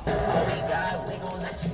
Only God, we gon' let you.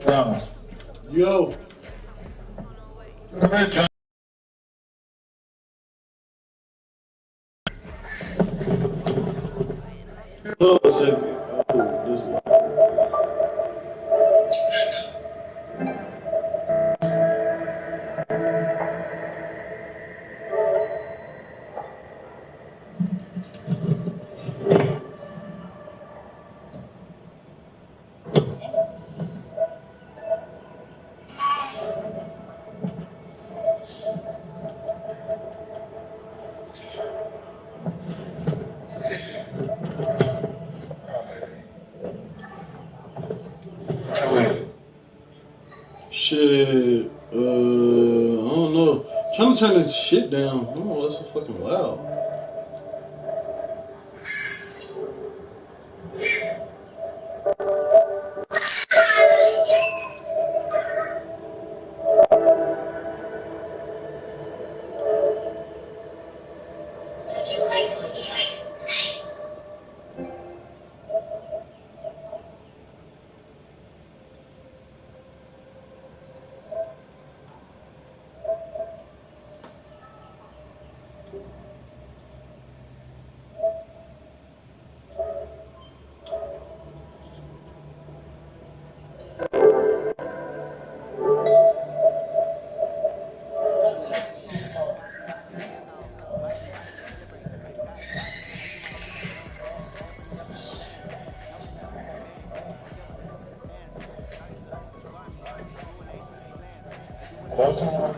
Wow. Yo. Come here, John. Oh, second. Oh, this one. Shit. I don't know. Trying to turn this shit down. Oh, that's so fucking loud. Baltimore.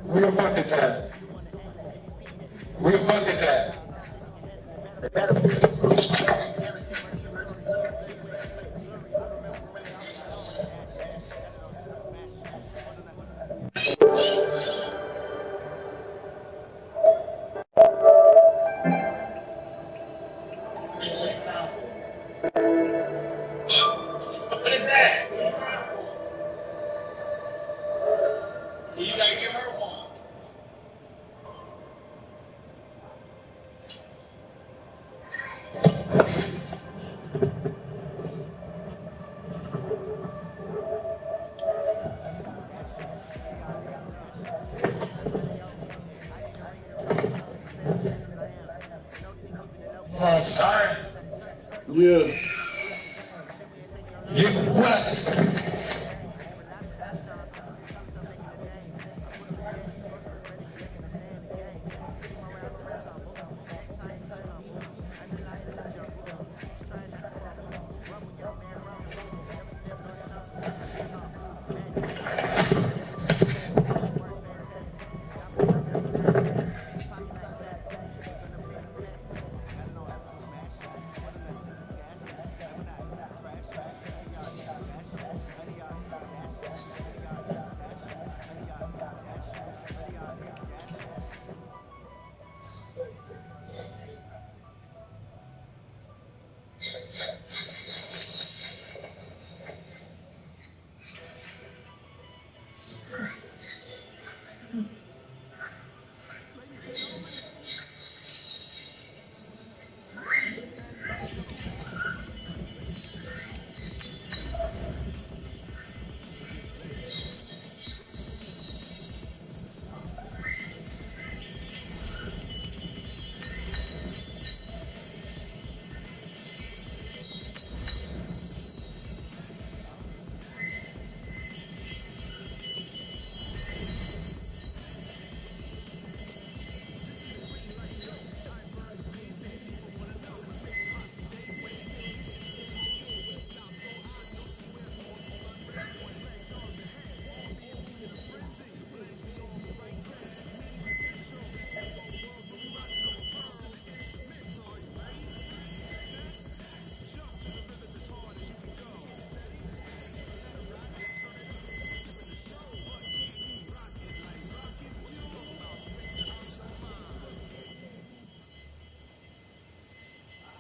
Where your buckets at? Where your buckets at? Yeah. Get wet.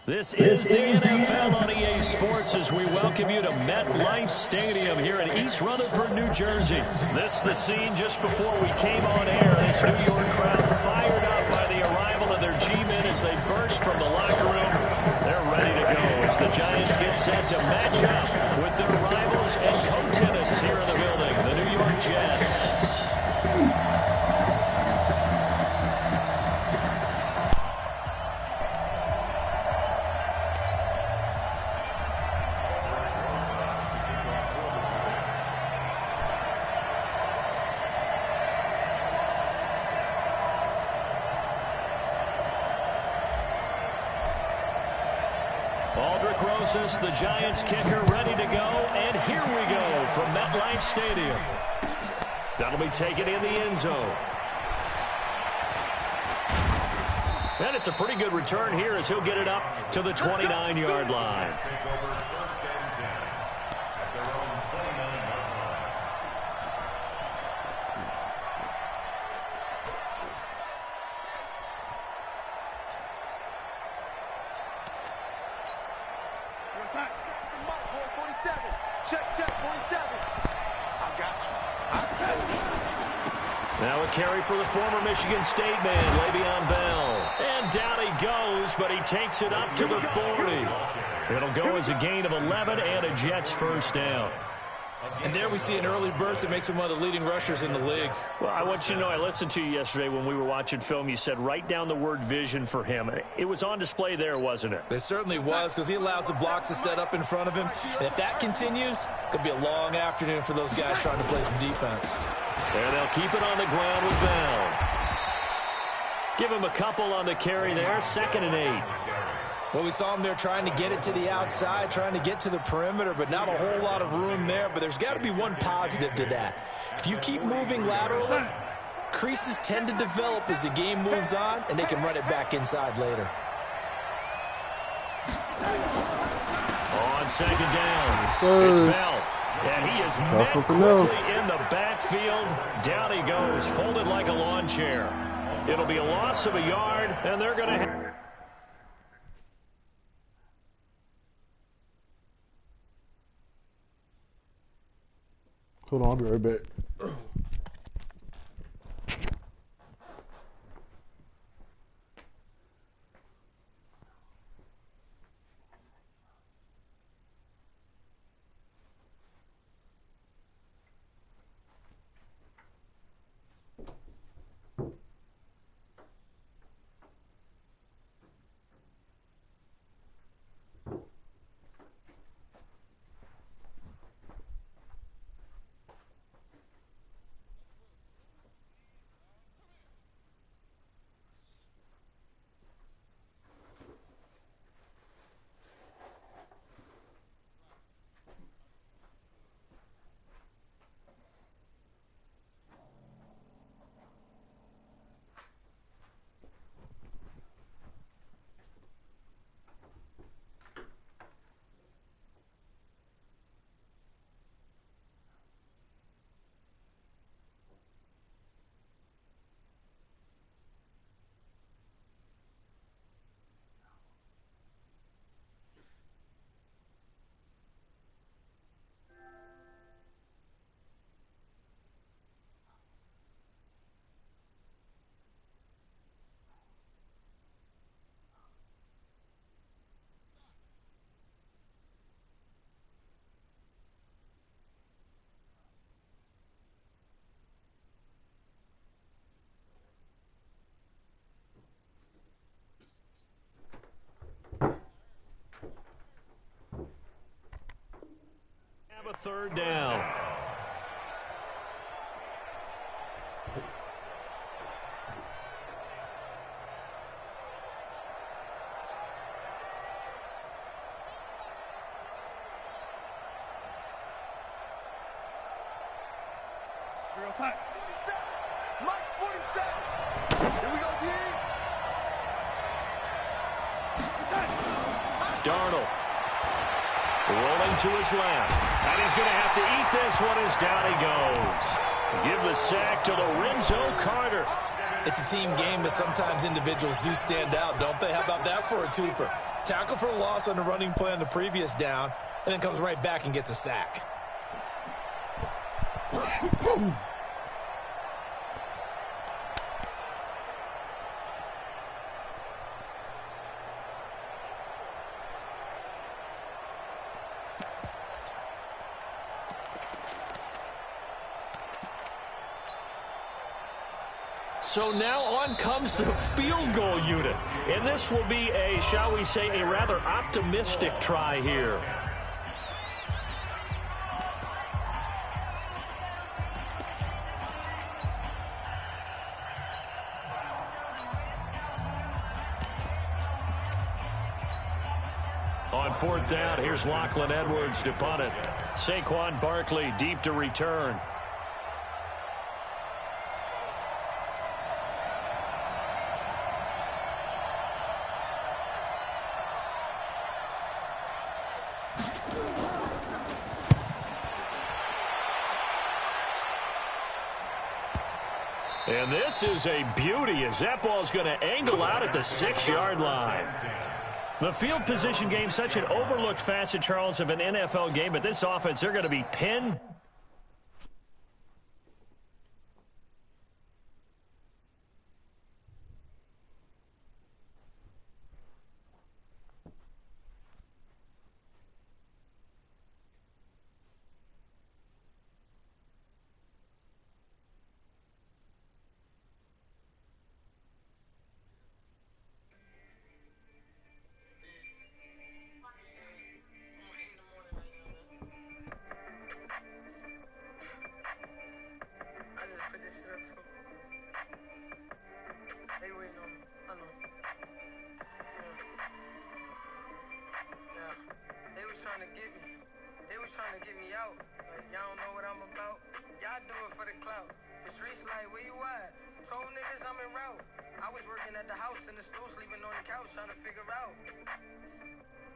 This is the NFL on EA Sports as we welcome you to MetLife Stadium here in East Rutherford, New Jersey. This is the scene just before we came on air. This New York crowd fired up by the arrival of their G-men as they burst from the locker room. They're ready to go as the Giants get set to match up with their rivals and co-tenants here in the building, the New York Jets. The Giants kicker ready to go, and here we go from MetLife Stadium. That'll be taken in the end zone. And it's a pretty good return here as he'll get it up to the 29-yard line. Now a carry for the former Michigan State man, Le'Veon Bell. And down he goes, but he takes it up to the 40. It'll go as a gain of 11 and a Jets first down. And there we see an early burst that makes him one of the leading rushers in the league. Well, I want you to know, I listened to you yesterday when we were watching film. You said write down the word vision for him. It was on display there, wasn't it? It certainly was, because he allows the blocks to set up in front of him. And if that continues, it could be a long afternoon for those guys trying to play some defense. And they'll keep it on the ground with Bell. Give him a couple on the carry there, 2nd and 8. Well, we saw him there trying to get it to the outside, trying to get to the perimeter, but not a whole lot of room there. But there's got to be one positive to that. If you keep moving laterally, creases tend to develop as the game moves on, and they can run it back inside later. On 2nd down, it's Bell. And he is met quickly in the backfield. Down he goes, folded like a lawn chair. It'll be a loss of a yard, and they're going to have... Hold on, I'll be right back. Have a third down. Outside. Mike 47. Here we go, D. Darnold rolling to his left. And he's going to have to eat this one as down he goes. Give the sack to Lorenzo Carter. It's a team game, but sometimes individuals do stand out, don't they? How about that for a twofer? Tackle for a loss on the running play on the previous down, and then comes right back and gets a sack. So now on comes the field goal unit. And this will be a, shall we say, a rather optimistic try here. On fourth down, here's Lachlan Edwards to punt it. Saquon Barkley deep to return. And this is a beauty as that ball's going to angle out at the 6-yard line. The field position game, such an overlooked facet, Charles, of an NFL game, but this offense, they're going to be pinned. trying to get me out. Like, y'all don't know what I'm about. Y'all do it for the clout. The streets like, where you at? Told niggas I'm en route. I was working at the house in the stool, sleeping on the couch, trying to figure out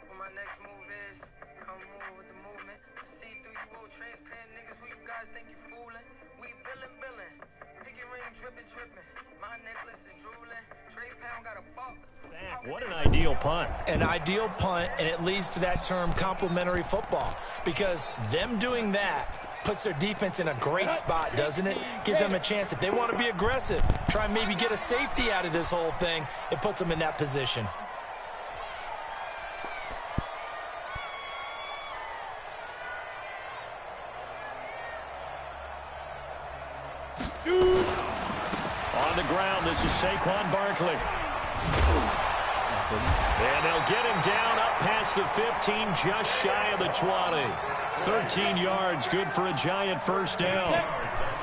what my next move is. Come move with the movement. I see through you old transparent niggas who you guys think you fooling. We billin'. Pick your ring drippin'. My necklace is drooling. Trey Pound got a buck. What an ideal punt. An ideal punt, and it leads to that term complementary football, because them doing that puts their defense in a great spot, doesn't it? Gives them a chance. If they want to be aggressive, try and maybe get a safety out of this whole thing, it puts them in that position. On the ground, this is Saquon Barkley. And they'll get him down up past the 15, just shy of the 20. 13 yards, good for a giant first down.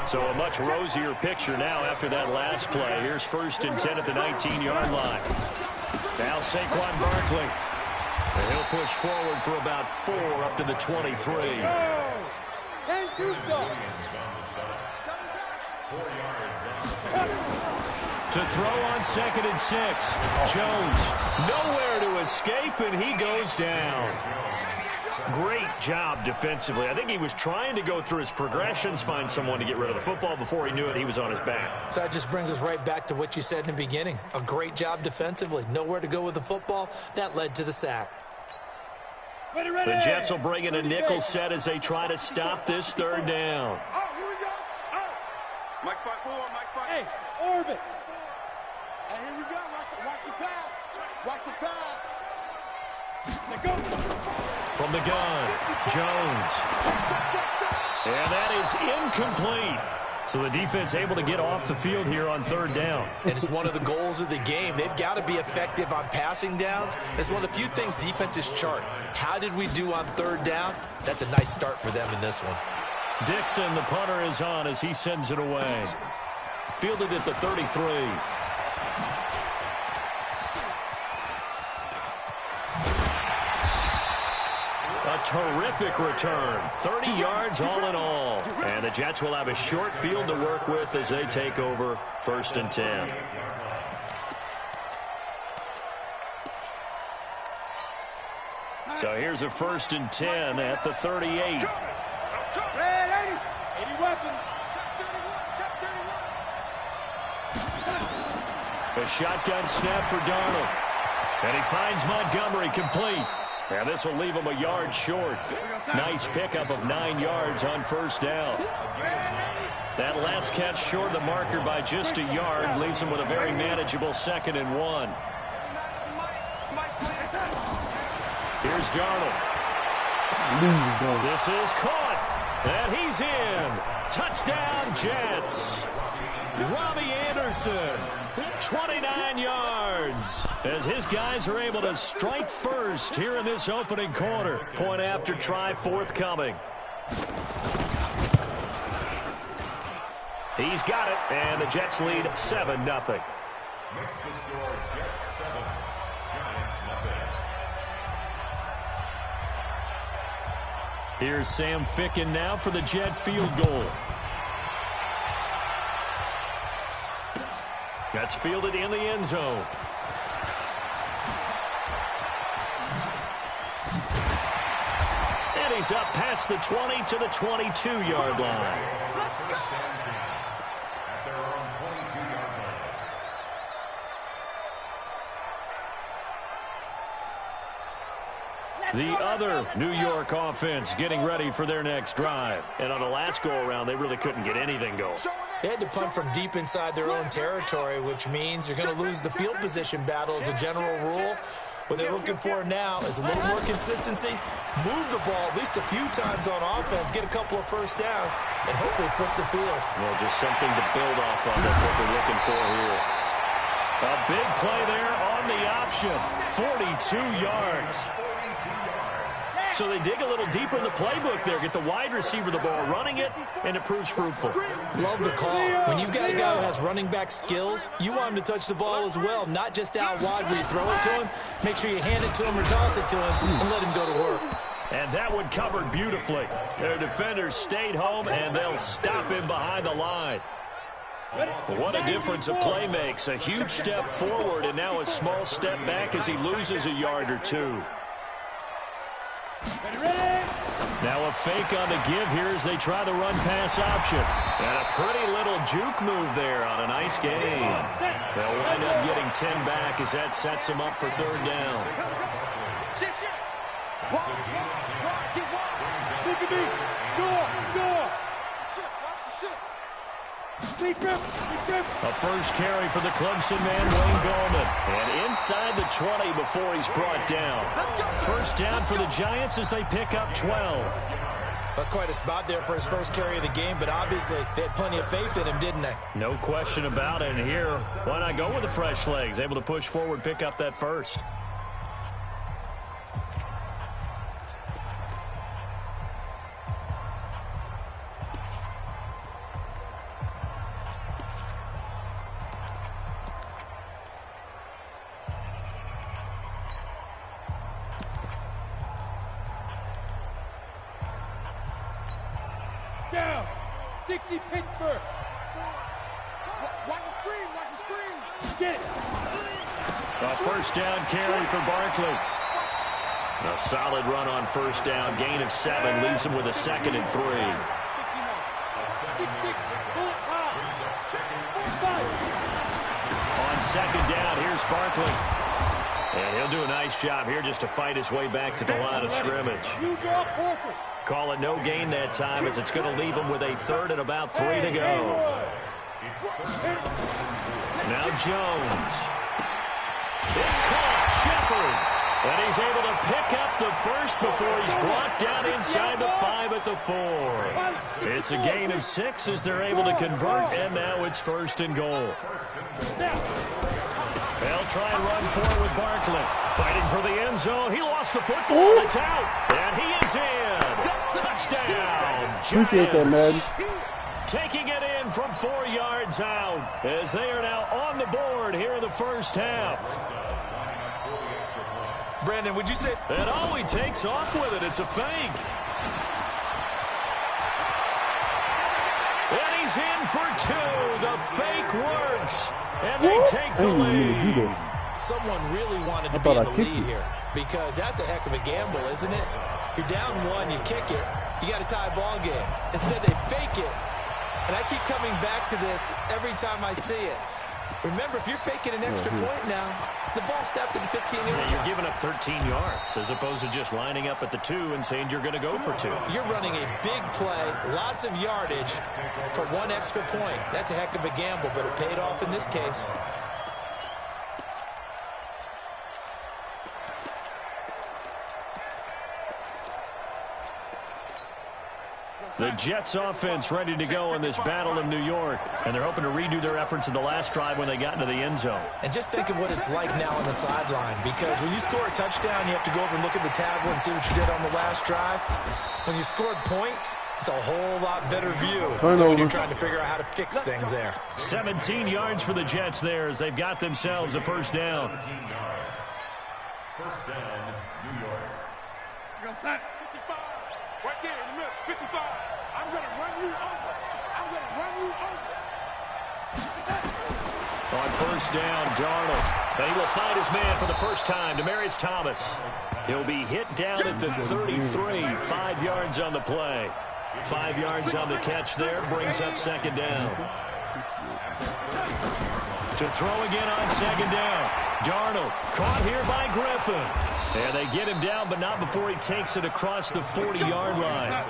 So a much rosier picture now after that last play. Here's 1st and 10 at the 19-yard line. Now Saquon Barkley. And he'll push forward for about 4 up to the 23. To throw on 2nd and 6. Jones nowhere to escape, and he goes down. Great job defensively. I think he was trying to go through his progressions, find someone to get rid of the football. Before he knew it, he was on his back. So that just brings us right back to what you said in the beginning. A great job defensively. Nowhere to go with the football. That led to the sack. The Jets will bring in a nickel set as they try to stop this 3rd down. Oh, here we go. Oh. Mike 5-4, Mike 5. Hey, orbit. Hey, here we go. Watch the pass. Watch the pass. Let go. From the gun, Jones. Check. And that is incomplete. So the defense able to get off the field here on third down. And it's one of the goals of the game. They've got to be effective on passing downs. It's one of the few things defenses chart. How did we do on third down? That's a nice start for them in this one. Dixon, the punter, is on as he sends it away. Fielded at the 33. A terrific return. 30 yards all in all. And the Jets will have a short field to work with as they take over 1st and 10. So here's a 1st and 10 at the 38. Red 80. 80 weapons. A shotgun snap for Darnold. And he finds Montgomery complete. And this will leave him a yard short. Nice pickup of 9 yards on 1st down. That last catch short of the marker by just a yard leaves him with a very manageable 2nd and 1. Here's Darnold. This is caught. And he's in. Touchdown, Jets. Robbie Anderson, 29 yards, as his guys are able to strike first here in this opening quarter. Point after try forthcoming. He's got it, and the Jets lead 7-0. Next to score, Jets 7, Giants nothing. Here's Sam Ficken now for the Jet field goal. That's fielded in the end zone. And he's up past the 20 to the 22-yard line. At their own 22-yard line. The other New York offense getting ready for their next drive. And on the last go-around, they really couldn't get anything going. They had to punt from deep inside their own territory, which means you're going to lose the field position battle as a general rule. What they're looking for now is a little more consistency, move the ball at least a few times on offense, get a couple of 1st downs, and hopefully flip the field. Well, just something to build off of. That's what they're looking for here. A big play there on the option. 42 yards. So they dig a little deeper in the playbook there, get the wide receiver the ball, running it, and it proves fruitful. Love the call. When you've got a guy who has running back skills, you want him to touch the ball as well, not just out wide where you throw it to him. Make sure you hand it to him or toss it to him and let him go to work. And that one covered beautifully. Their defenders stayed home, and they'll stop him behind the line. What a difference a play makes. A huge step forward and now a small step back as he loses a yard or two. Now a fake on the give here as they try the run-pass option. And a pretty little juke move there on a nice game. They'll wind up getting 10 back as that sets them up for 3rd down. A first carry for the Clemson man, Wayne Gallman. And inside the 20 before he's brought down. 1st down for the Giants as they pick up 12. That's quite a spot there for his first carry of the game, but obviously they had plenty of faith in him, didn't they? No question about it. And here, why not go with the fresh legs? Able to push forward, pick up that first. Down. 60 Pittsburgh. Watch the screen. Watch the screen. Get it. A 1st down carry for Barkley. A solid run on 1st down. Gain of 7 leaves him with a 2nd and 3. On 2nd down, here's Barkley. And he'll do a nice job here just to fight his way back to the line of scrimmage. Call it no gain that time as it's going to leave him with a 3rd and about 3 to go. Now Jones. It's caught. Shepard. And he's able to pick up the first before he's brought down inside the 5 at the 4. It's a gain of 6 as they're able to convert, and now it's 1st and goal. They'll try and run forward with Barkley. Fighting for the end zone. He lost the football. It's out. And he is in. Touchdown, Appreciate that, man. taking it in from 4 yards out as they are now on the board here in the first half. Brandon, would you say? And he takes off with it. It's a fake. And he's in for 2. The fake works. And they take the lead. Someone really wanted to be in the lead here because that's a heck of a gamble, isn't it? You're down 1, you kick it, you got a tie ball game. Instead, they fake it. And I keep coming back to this every time I see it. Remember, if you're faking an extra point now, the ball stepped in the 15-yard line. You're giving up 13 yards as opposed to just lining up at the 2 and saying you're going to go for 2. You're running a big play, lots of yardage for 1 extra point. That's a heck of a gamble, but it paid off in this case. The Jets offense ready to go in this battle in New York, and they're hoping to redo their efforts in the last drive when they got into the end zone. And just think of what it's like now on the sideline, because when you score a touchdown, you have to go over and look at the tablet and see what you did on the last drive. When you scored points, it's a whole lot better view than when you're trying to figure out how to fix things there. 17 yards for the Jets there as they've got themselves a first down. First down, New York. You got sack. 55. Right there in the middle. 55. I'm going to run you over. I'm going to run you over. On first down, Darnold. But he will find his man for the first time, Demaryius Thomas. He'll be hit down at the 33. 5 yards on the play. 5 yards on the catch there. Brings up second down. To throw again on second down. Darnold caught here by Griffin. And they get him down, but not before he takes it across the 40-yard line.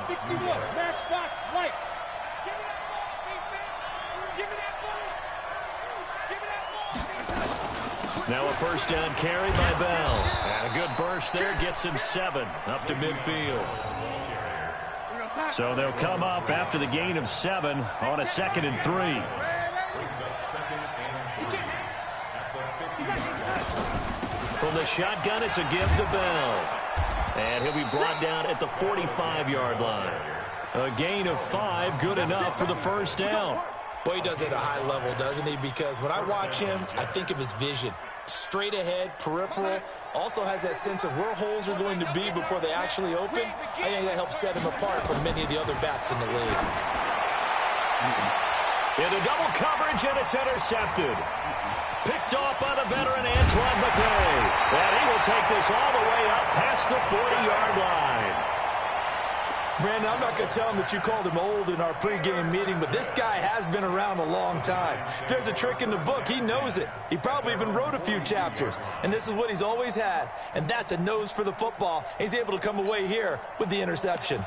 61. Matchbox right. Give me that ball, defense. Give me that ball. Give me that ball. Now a first down carry by Bell. And a good burst there gets him 7 up to midfield. So they'll come up after the gain of 7 on a 2nd and 3. From the shotgun, it's a give to Bell. And he'll be brought down at the 45-yard line. A gain of 5, good enough for the first down. Boy, he does it at a high level, doesn't he? Because when I watch him, I think of his vision. Straight ahead, peripheral, also has that sense of where holes are going to be before they actually open. I think that helps set him apart from many of the other backs in the league. Into double coverage, and it's intercepted. Picked off by the veteran Antoine McVay. And he will take this all the way up past the 40-yard line. Brandon, I'm not going to tell him that you called him old in our pregame meeting, but this guy has been around a long time. If there's a trick in the book, he knows it. He probably even wrote a few chapters. And this is what he's always had, and that's a nose for the football. He's able to come away here with the interception.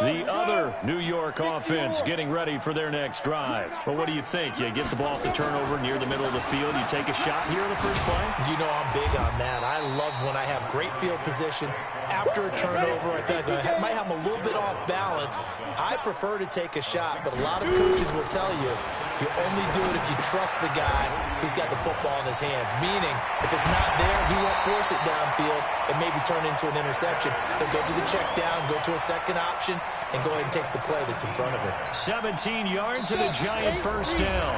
The other New York offense getting ready for their next drive. Well, what do you think? You get the ball off the turnover near the middle of the field. You take a shot here in the first play? You know I'm big on that. I love when I have great field position after a turnover. I think I might have them a little bit off balance. I prefer to take a shot, but a lot of coaches will tell you you only do it if you trust the guy who's got the football in his hands. Meaning, if it's not there, he won't force it downfield and maybe turn into an interception. He'll go to the check down, go to a second option, and go ahead and take the play that's in front of him. 17 yards and a giant first down.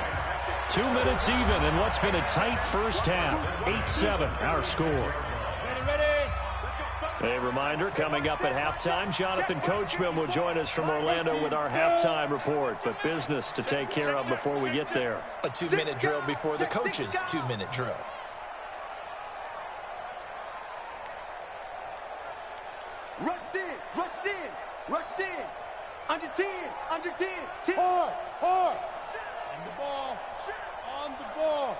2 minutes even in what's been a tight first half. 8-7 our score. A reminder, coming up at halftime, Jonathan Coachman will join us from Orlando with our halftime report. But business to take care of before we get there. A 2-minute drill before the coach's 2-minute drill. Rush in, rush in, rush in. Under 10, under 10, 10. Hard, hard. On the ball,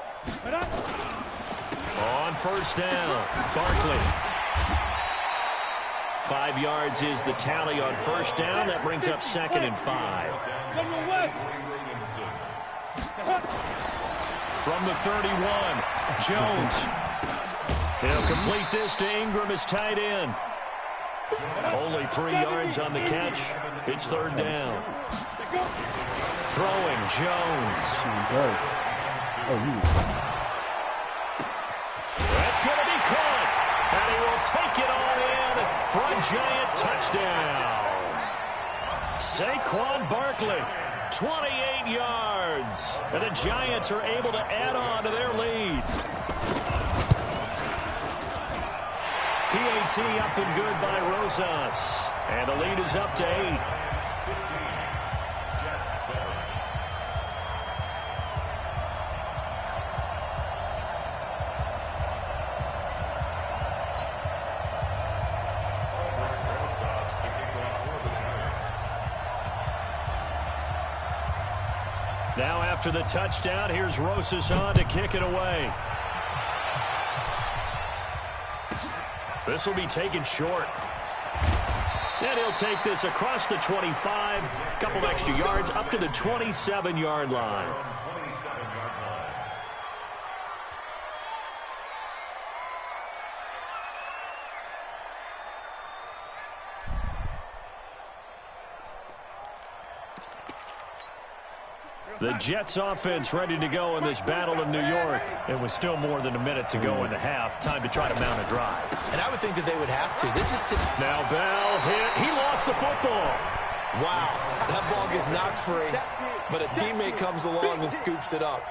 On first down, Barkley. 5 yards is the tally on first down. That brings up 2nd and 5. From the 31, Jones. He'll complete this to Ingram as tight end. Only 3 yards on the catch. It's third down. Throwing Jones. That's going to be caught. And he will take it on in for a giant touchdown. Saquon Barkley, 28 yards. And the Giants are able to add on to their lead. PAT up and good by Rosas. And the lead is up to 8. Now after the touchdown, here's Rosas on to kick it away. This will be taken short. And he'll take this across the 25. A couple extra yards up to the 27-yard line. The Jets offense ready to go in this Battle of New York. It was still more than a minute to go in the half. Time to try to mount a drive. And I would think that they would have to. This is Now Bell hit. He lost the football. Wow. That ball gets knocked free, but a teammate comes along and scoops it up.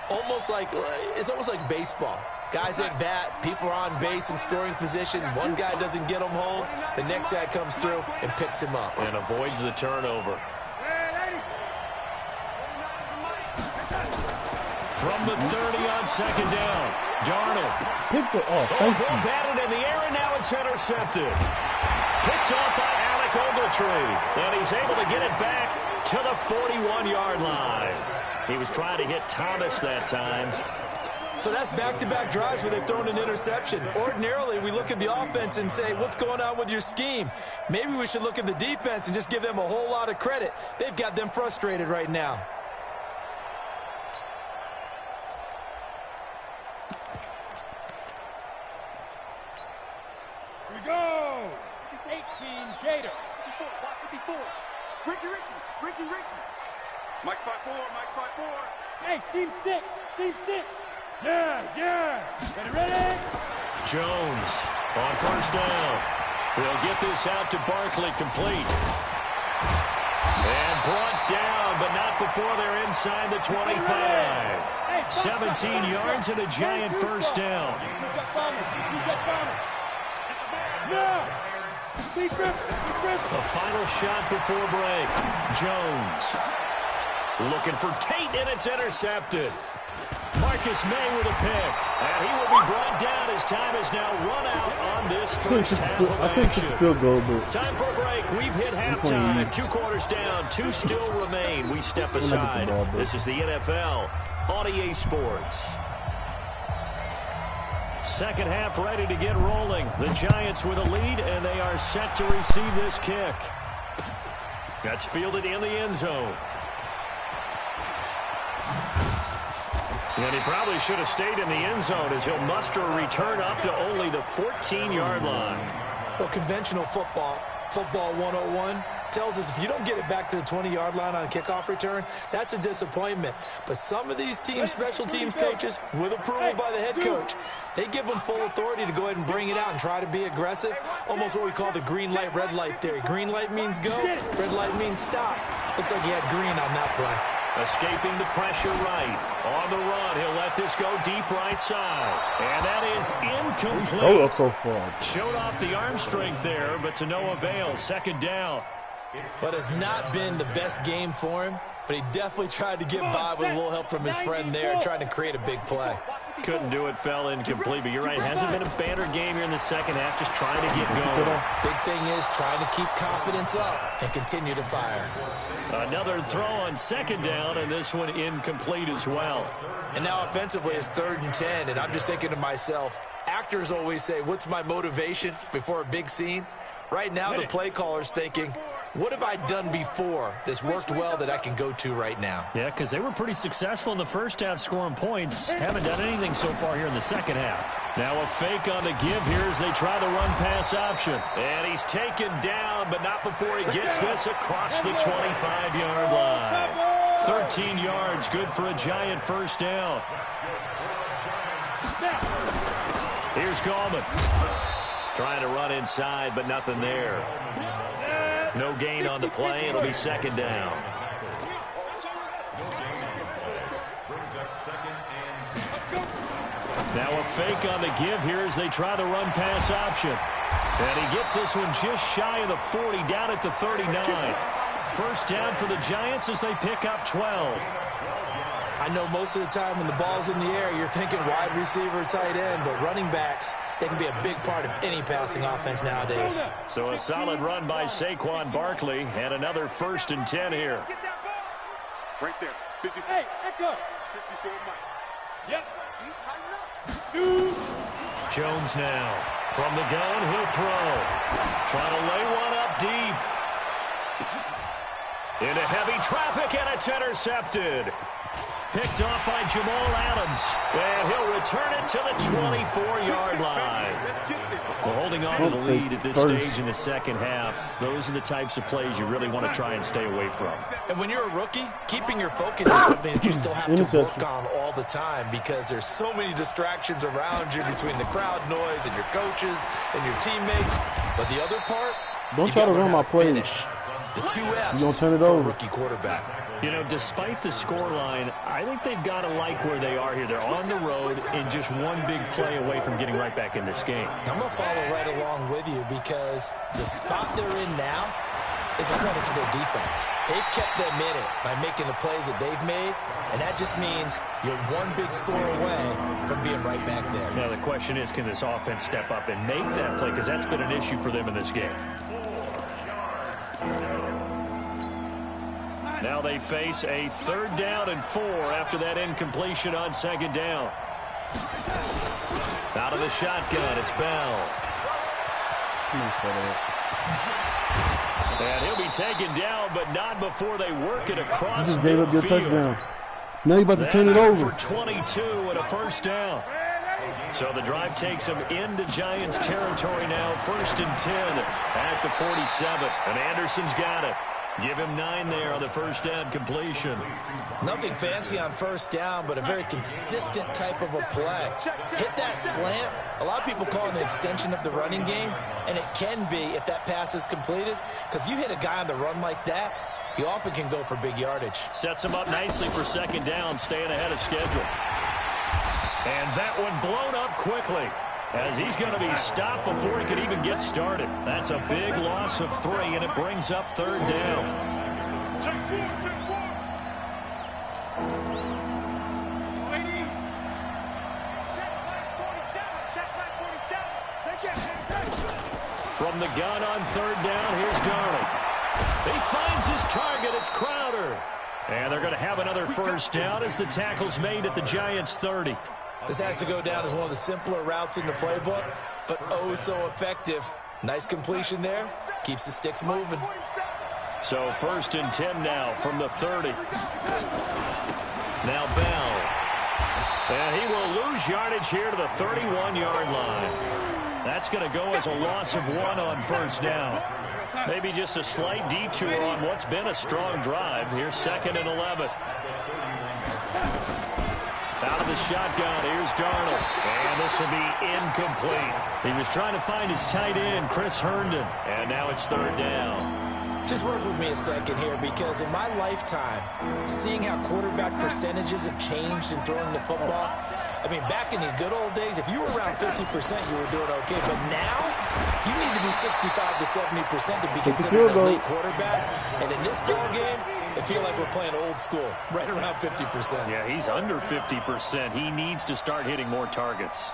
It's almost like baseball. Guys at bat, people are on base in scoring position. One guy doesn't get him home. The next guy comes through and picks him up. And avoids the turnover. From the 30 on second down, Darnold. Batted in the air, and now it's intercepted. Picked off by Alec Ogletree. And he's able to get it back to the 41-yard line. He was trying to hit Thomas that time. So that's back-to-back drives where they've thrown an interception. Ordinarily, we look at the offense and say, what's going on with your scheme? Maybe we should look at the defense and just give them a whole lot of credit. They've got them frustrated right now. Go! 18 Gator. 54. Ricky. Mike 5-4. Hey, seam 6. Yeah. Ready? Jones on first down. They'll get this out to Barkley, complete. And brought down, but not before they're inside the 25. 17 yards and a giant first down. A final shot before break. Jones looking for Tate, and it's intercepted. Marcus May with a pick, and he will be brought down as time is now run out on this first half of action. Time for a break. We've hit halftime. 2 quarters down, 2 still remain. We step aside. This is the NFL on EA Sports. Second half ready to get rolling. The Giants with a lead, and they are set to receive this kick. That's fielded in the end zone. And he probably should have stayed in the end zone as he'll muster a return up to only the 14-yard line. Well, conventional football 101, tells us if you don't get it back to the 20-yard line on a kickoff return, that's a disappointment. But some of these teams, special teams coaches, with approval by the head coach, they give them full authority to go ahead and bring it out and try to be aggressive. Almost what we call the green light, red light theory. Green light means go, red light means stop. Looks like he had green on that play. Escaping the pressure right. On the run, he'll let this go deep right side. And that is incomplete. Oh, that's so far. Showed off the arm strength there, but to no avail. Second down. But it's not been the best game for him, but he definitely tried to get by with a little help from his friend there, trying to create a big play. Couldn't do it, fell incomplete, but you're right. It hasn't been a banner game here in the second half, just trying to get going. Big thing is trying to keep confidence up and continue to fire. Another throw on second down, and this one incomplete as well. And now offensively it's 3rd and 10, and I'm just thinking to myself, actors always say, what's my motivation before a big scene? Right now the play caller's thinking, what have I done before that's worked well that I can go to right now? Yeah, because they were pretty successful in the first half scoring points. Haven't done anything so far here in the second half. Now a fake on the give here as they try the run-pass option. And he's taken down, but not before he gets this across the 25-yard line. 13 yards, good for a Giant first down. Here's Gallman. Trying to run inside, but nothing there. No gain on the play. It'll be second down. Now a fake on the give here as they try the run-pass option. And he gets this one just shy of the 40, down at the 39. First down for the Giants as they pick up 12. I know most of the time when the ball's in the air, you're thinking wide receiver, tight end, but running backs, they can be a big part of any passing offense nowadays. So a solid run by Saquon Barkley, and another 1st and 10 here. Right there. 54. Hey, echo. 54 Mike. Yep. Jones now. From the gun, he'll throw. Trying to lay one up deep. Into heavy traffic, and it's intercepted. Picked off by Jamal Adams. And he'll return it to the 24-yard line. Well, holding on to the lead at this stage in the second half, those are the types of plays you really want to try and stay away from. And when you're a rookie, keeping your focus is something that you still have to work on all the time because there's so many distractions around you between the crowd noise and your coaches and your teammates. But the other part, don't try to run my play. The 2 F's you gonna turn it for over. a rookie quarterback. You know, despite the scoreline, I think they've got to like where they are here. They're on the road and just one big play away from getting right back in this game. I'm going to follow right along with you because the spot they're in now is a credit to their defense. They've kept them in it by making the plays that they've made, and that just means you're one big score away from being right back there. Now, the question is, can this offense step up and make that play? Because that's been an issue for them in this game. Now they face a 3rd down and 4 after that incompletion on 2nd down. Out of the shotgun, it's Bell. And he'll be taken down, but not before they work it across you just gave up your field. touchdown. Now you're about to turn it over. For 22 and a first down. So the drive takes them into Giants territory now. 1st and 10 at the 47. And Anderson's got it. Give him 9 there on the first down completion. Nothing fancy on first down, but a very consistent type of a play. Hit that slant. A lot of people call it an extension of the running game, and it can be if that pass is completed, because you hit a guy on the run like that, he often can go for big yardage. Sets him up nicely for 2nd down, staying ahead of schedule. And that one blown up quickly, as he's going to be stopped before he could even get started. That's a big loss of 3, and it brings up 3rd down. Check 4, check 4. From the gun on 3rd down, here's Darnold. He finds his target. It's Crowder. And they're going to have another first down as the tackle's made at the Giants' 30. This has to go down as one of the simpler routes in the playbook, but oh so effective. Nice completion there. Keeps the sticks moving. So 1st and 10 now from the 30. Now Bell. And he will lose yardage here to the 31-yard line. That's going to go as a loss of 1 on first down. Maybe just a slight detour on what's been a strong drive. Here's 2nd and 11. Out of the shotgun, here's Darnold. And this will be incomplete. He was trying to find his tight end, Chris Herndon. And now it's 3rd down. Just work with me a second here, because in my lifetime, seeing how quarterback percentages have changed in throwing the football, I mean, back in the good old days, if you were around 50%, you were doing okay. But now, you need to be 65 to 70% to be considered an elite quarterback. And in this ball game, I feel like we're playing old school, right around 50%. Yeah, he's under 50%. He needs to start hitting more targets.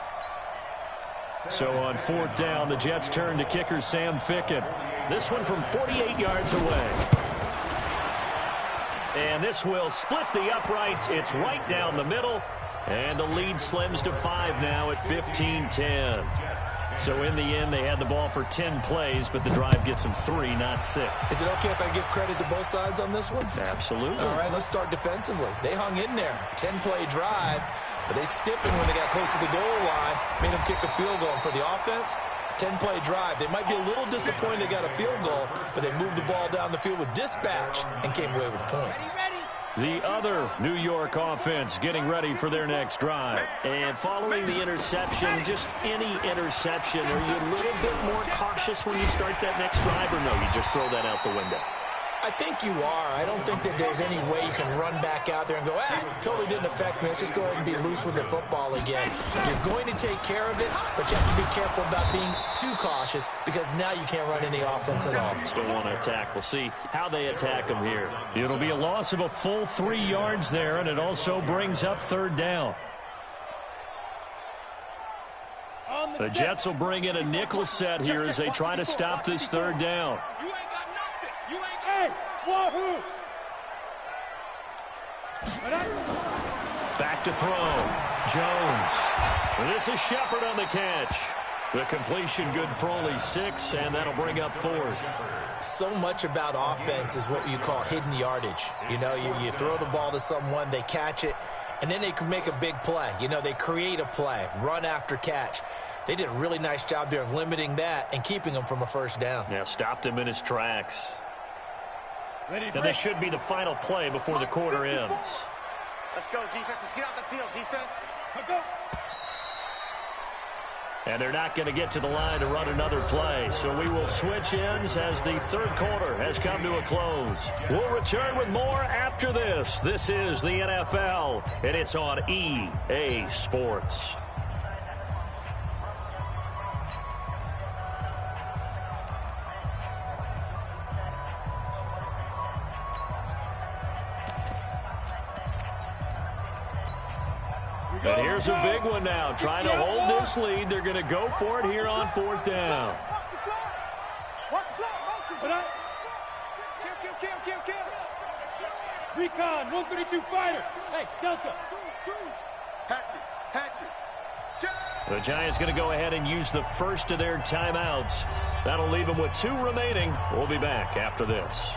So on 4th down, the Jets turn to kicker Sam Ficken. This one from 48 yards away. And this will split the uprights. It's right down the middle. And the lead slims to 5 now at 15-10. So in the end, they had the ball for 10 plays, but the drive gets them 3, not 6. Is it okay if I give credit to both sides on this one? Absolutely. All right, let's start defensively. They hung in there. 10-play drive. But they stiffened when they got close to the goal line, made them kick a field goal. And for the offense, 10-play drive. They might be a little disappointed they got a field goal, but they moved the ball down the field with dispatch and came away with points. The other New York offense getting ready for their next drive. And following the interception, just any interception, are you a little bit more cautious when you start that next drive, or no, you just throw that out the window? I think you are. I don't think that there's any way you can run back out there and go, totally didn't affect me. Let's just go ahead and be loose with the football again. You're going to take care of it, but you have to be careful about being too cautious because now you can't run any offense at all. Still want to attack. We'll see how they attack them here. It'll be a loss of a full 3 yards there, and it also brings up third down. The Jets will bring in a nickel set here as they try to stop this third down. Back to throw. Jones. This is Shepard on the catch. The completion good for only 6, and that'll bring up fourth. So much about offense is what you call hidden yardage. You know, you throw the ball to someone, they catch it, and then they can make a big play. You know, they create a play, run after catch. They did a really nice job there of limiting that and keeping him from a first down. Yeah, stopped him in his tracks. And this should be the final play before the quarter ends. Let's go, defense. Let's get out the field, defense. Let's go. And they're not going to get to the line to run another play. So we will switch ends as the third quarter has come to a close. We'll return with more after this. This is the NFL, and it's on EA Sports. And here's a big one now. Trying to hold this lead. They're going to go for it here on fourth down. Recon, 132 fighter. Hey, Delta. The Giants going to go ahead and use the first of their timeouts. That'll leave them with 2 remaining. We'll be back after this.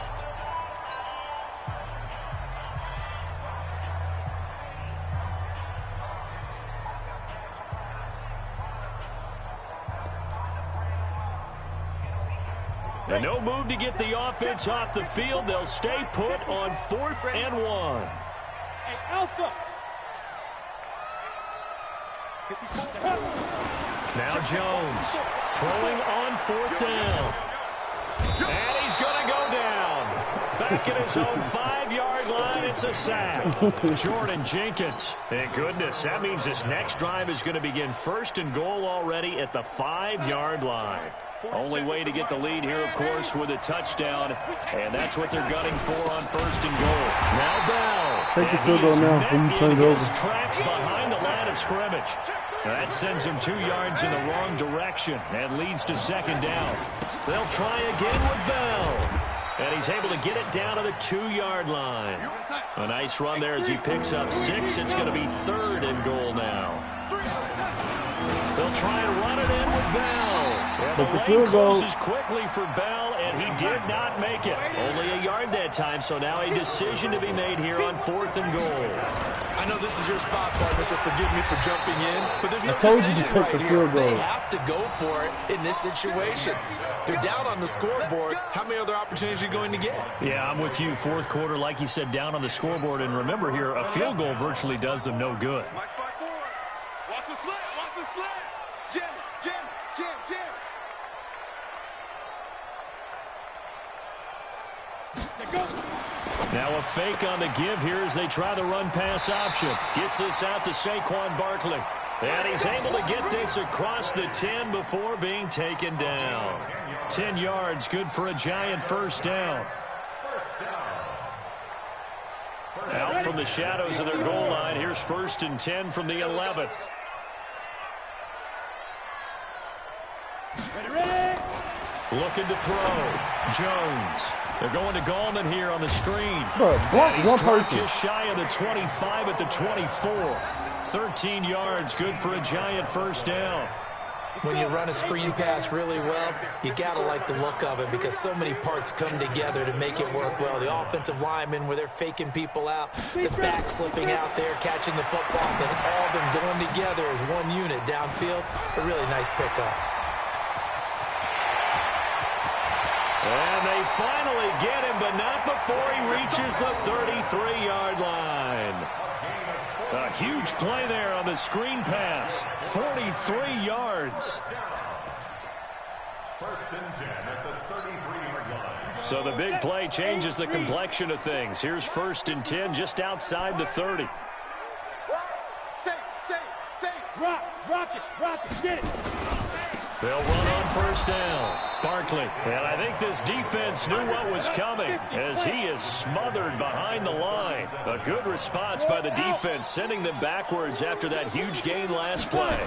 And no move to get the offense off the field. They'll stay put on 4th and 1. Hey, Alpha. Now Jones throwing on 4th down. And he's going to go down. Back at his own 5-yard line. It's a sack. Jordan Jenkins. Thank goodness. That means this next drive is going to begin 1st and goal already at the 5-yard line. Only way to get the lead here, of course, with a touchdown. And that's what they're gunning for on 1st and goal. Now Bell. Take the field goal now when you turn it over. Tracks behind the line of scrimmage. That sends him 2 yards in the wrong direction and leads to 2nd down. They'll try again with Bell. And he's able to get it down to the 2-yard line. A nice run there as he picks up 6. It's going to be 3rd and goal now. They'll try and run it in with Bell. And the lane closes quickly for Bell, and he did not make it. Only a yard that time, so now a decision to be made here on 4th and goal. I know this is your spot, partner, so forgive me for jumping in, but there's no told you to decision take right the here. field goal. They have to go for it in this situation. They're down on the scoreboard. How many other opportunities are you going to get? Yeah, I'm with you. 4th quarter, like you said, down on the scoreboard. And remember here, a field goal virtually does them no good. Watch the slant. Watch the slant. Jim. Go. Now a fake on the give here as they try the run-pass option. Gets this out to Saquon Barkley. And he's able to get this across the 10 before being taken down. 10 yards, good for a Giant first down. Out from the shadows of their goal line. Here's 1st and 10 from the 11. Ready. Looking to throw. Jones. They're going to Gallman here on the screen. Block one person. Just shy of the 25 at the 24. 13 yards, good for a Giant first down. when you run a screen pass really well, you got to like the look of it because so many parts come together to make it work well. The offensive linemen where they're faking people out, the back slipping out there, catching the football, then all of them going together as one unit downfield. A really nice pickup. And they finally get him, but not before he reaches the 33-yard line. A huge play there on the screen pass. 43 yards. First and 10 at the 33-yard line. So the big play changes the complexion of things. Here's first and 10 just outside the 30. Safe. Rock it, get it. They'll run on first down. Barkley. And I think this defense knew what was coming as he is smothered behind the line. A good response by the defense, sending them backwards after that huge gain last play.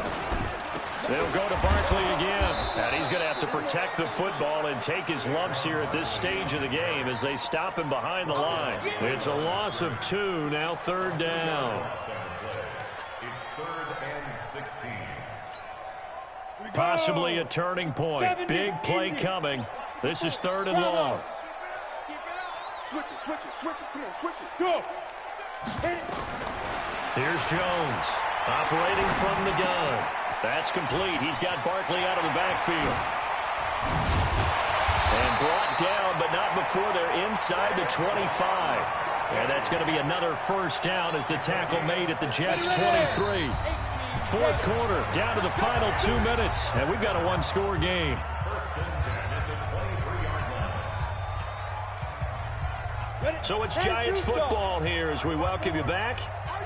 They'll go to Barkley again. And he's going to have to protect the football and take his lumps here at this stage of the game as they stop him behind the line. It's a loss of 2, now third down. It's 3rd and 16. Possibly a turning point. Big play coming. This is 3rd and long. Switch it. Come on, switch it. Go. Hit it. Here's Jones operating from the gun. That's complete. He's got Barkley out of the backfield. And brought down, but not before they're inside the 25. And that's going to be another first down as the tackle made at the Jets' 23. Fourth quarter, down to the final 2 minutes, and we've got a one-score game. First and 10 at the 23-yard line. So it's Giants football here as we welcome you back.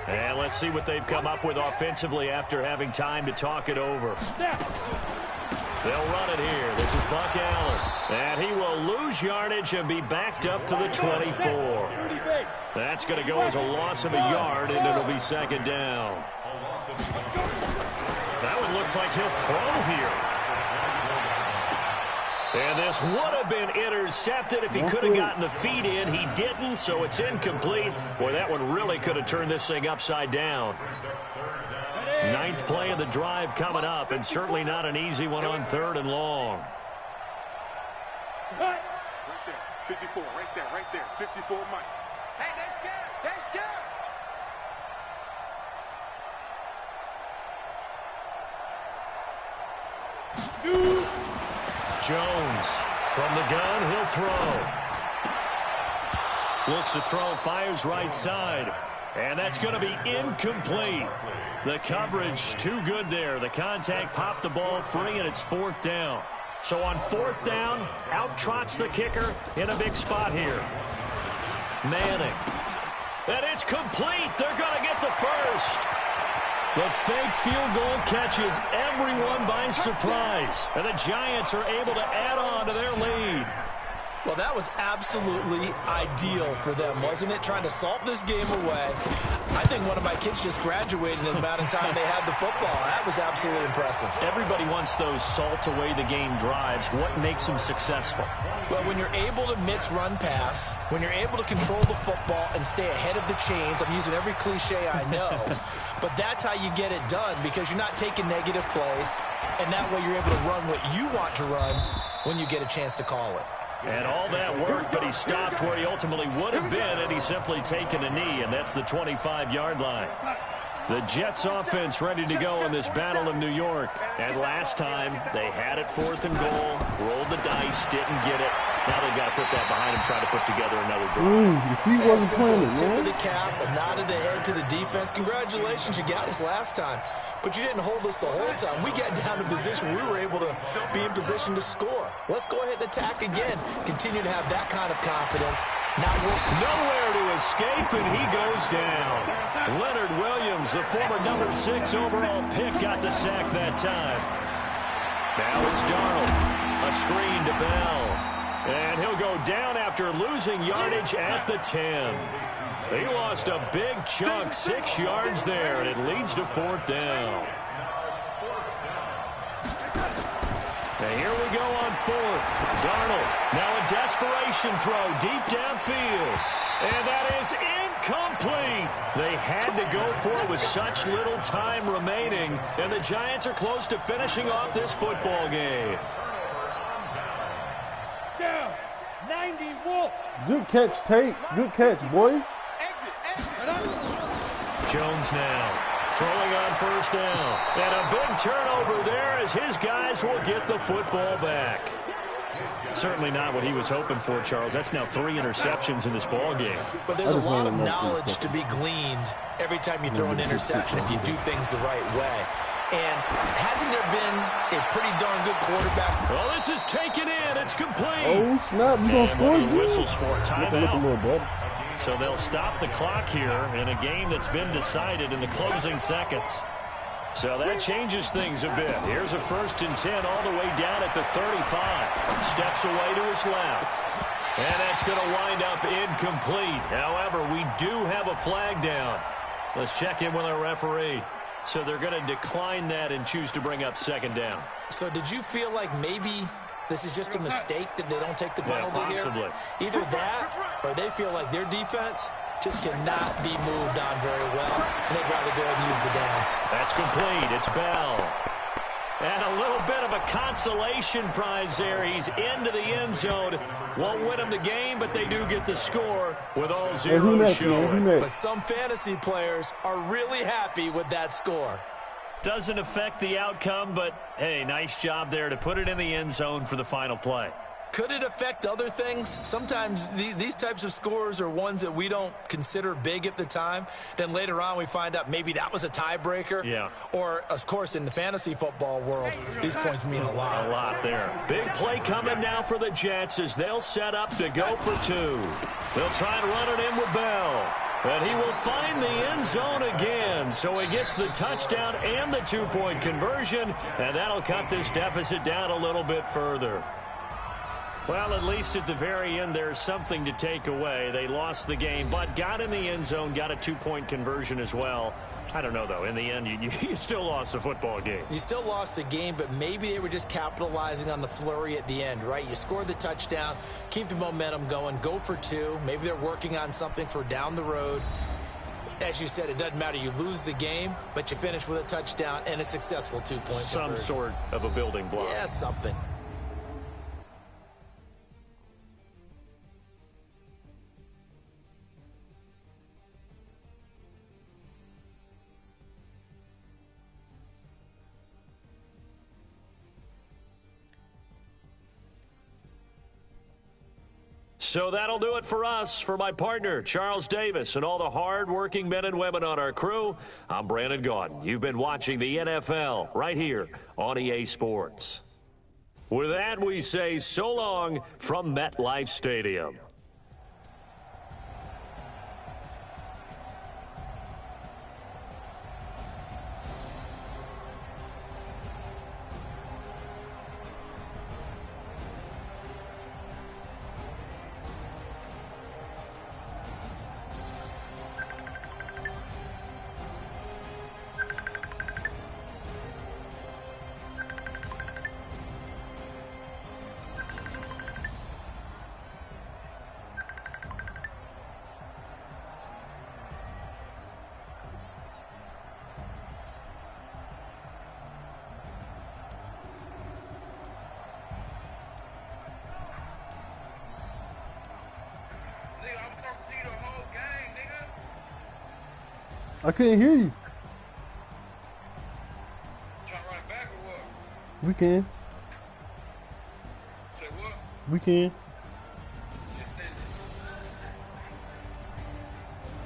And let's see what they've come up with offensively after having time to talk it over. They'll run it here. This is Buck Allen. And he will lose yardage and be backed up to the 24. That's going to go as a loss of a yard, and it'll be second down. That one looks like he'll throw here. And this would have been intercepted if he could have gotten the feet in. He didn't, so it's incomplete. Boy, that one really could have turned this thing upside down. 9th play of the drive coming up, and certainly not an easy one on 3rd and long. Right there, 54, right there. 54, Mike. Hey, they're scared. Jones from the gun, he'll throw. Looks to throw, fires right side. And that's going to be incomplete. The coverage too good there. The contact popped the ball free, and it's 4th down. So on 4th down, out trots the kicker in a big spot here. Manning. And it's complete. They're going to get the first. The fake field goal catches everyone by surprise. And the Giants are able to add on to their lead. Well, that was absolutely ideal for them, wasn't it? Trying to salt this game away. I think one of my kids just graduated in the amount of time they had the football. That was absolutely impressive. Everybody wants those salt-away-the-game drives. What makes them successful? Well, when you're able to mix run-pass, when you're able to control the football and stay ahead of the chains, I'm using every cliche I know, but that's how you get it done because you're not taking negative plays, and that way you're able to run what you want to run when you get a chance to call it. And all that work, but he stopped where he ultimately would have been, and he's simply taken a knee, and that's the 25-yard line. The Jets offense ready to go in this Battle of New York. And last time, they had it 4th and goal, rolled the dice, didn't get it. Now they've got to put that behind him, try to put together another drive. If he wasn't playing it, Tip man. of the cap, a nod of the head to the defense. Congratulations, you got us last time. But you didn't hold us the whole time. We got down to position. We were able to be in position to score. Let's go ahead and attack again. Continue to have that kind of confidence. Now we're nowhere to escape, and he goes down. Leonard Williams, the former number 6 overall pick, got the sack that time. Now it's Darnold. A screen to Bell. And he'll go down after losing yardage at the 10. He lost a big chunk, 6 yards there, and it leads to 4th down. And here we go on 4th. Darnold, now a desperation throw deep downfield. And that is Incomplete. They had to go for it with such little time remaining, and the Giants are close to finishing off this football game. Down. 91. Good catch, Tate. Good catch, boy. Jones now throwing on first down. And a big turnover there as his guys will get the football back. Certainly not what he was hoping for, Charles. That's now 3 interceptions in this ball game. But there's a lot of knowledge to be gleaned every time you throw an interception if you do things the right way. And hasn't there been a pretty darn good quarterback? Well, this is taken in. It's complete. Oh, snap. You going to score? And whistles for a timeout. Out. So they'll stop the clock here in a game that's been decided in the closing seconds. So that changes things a bit. Here's a 1st and 10 all the way down at the 35. Steps away to his left. And that's going to wind up incomplete. However, we do have a flag down. Let's check in with our referee. So they're going to decline that and choose to bring up 2nd down. So did you feel like maybe this is just a mistake that they don't take the penalty possibly. here? Either that or they feel like their defense just cannot be moved on very well, and they'd rather go ahead and use the downs. That's complete. It's Bell. And a little bit of a consolation prize there. He's into the end zone. Won't win them the game, but they do get the score with all zeros showing. But some fantasy players are really happy with that score. Doesn't affect the outcome, but, hey, nice job there to put it in the end zone for the final play. Could it affect other things? Sometimes these types of scores are ones that we don't consider big at the time. Then later on we find out maybe that was a tiebreaker. Yeah. Or, of course, in the fantasy football world, these points mean a lot. A lot there. Big play coming now for the Jets as they'll set up to go for 2. They'll try and run it in with Bell. And he will find the end zone again. So he gets the touchdown and the 2-point conversion. And that'll cut this deficit down a little bit further. Well, at least at the very end, there's something to take away. They lost the game, but got in the end zone, got a 2-point conversion as well. I don't know, though. In the end, you still lost the football game. You still lost the game, but maybe they were just capitalizing on the flurry at the end, right? You scored the touchdown, keep the momentum going, go for 2. Maybe they're working on something for down the road. As you said, it doesn't matter. You lose the game, but you finish with a touchdown and a successful 2-point conversion. Some sort of a building block. Yeah, something. So that'll do it for us. For my partner, Charles Davis, and all the hard-working men and women on our crew, I'm Brandon Gaudin. You've been watching the NFL right here on EA Sports. With that, we say so long from MetLife Stadium. I couldn't hear you. Trying to run it back or what? We can. Say what? We can. Just stand it.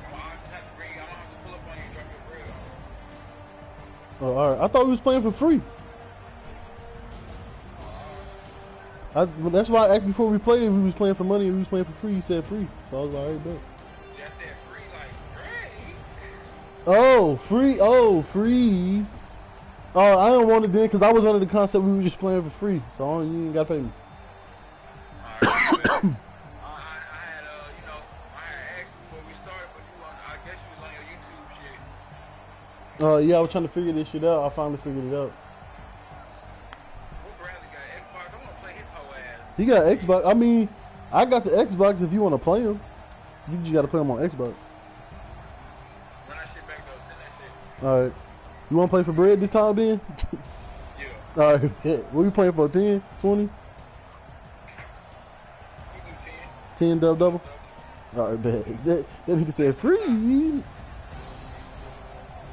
I just have to bring you. I don't have to pull up on you and drop your bread off. Oh, all right. I thought we was playing for free. That's why I asked before we played if we was playing for money or we was playing for free. You said free. So I was like, all right, bet. Yeah, I said free like free. Oh, free. Oh, free. Oh, I didn't want it then because I was under the concept we were just playing for free. So you ain't got to pay me. I had, you know, I had asked before we started, but I guess you was on your YouTube shit. Yeah, I was trying to figure this shit out. I finally figured it out. What Bradley got Xbox? I want to play his whole ass. He got Xbox. I mean, I got the Xbox if you want to play him. You just got to play him on Xbox. All right. You want to play for bread this time, then? Yeah. All right. What you playing for? 10, 20? 10 double? All right, bet. That nigga said free.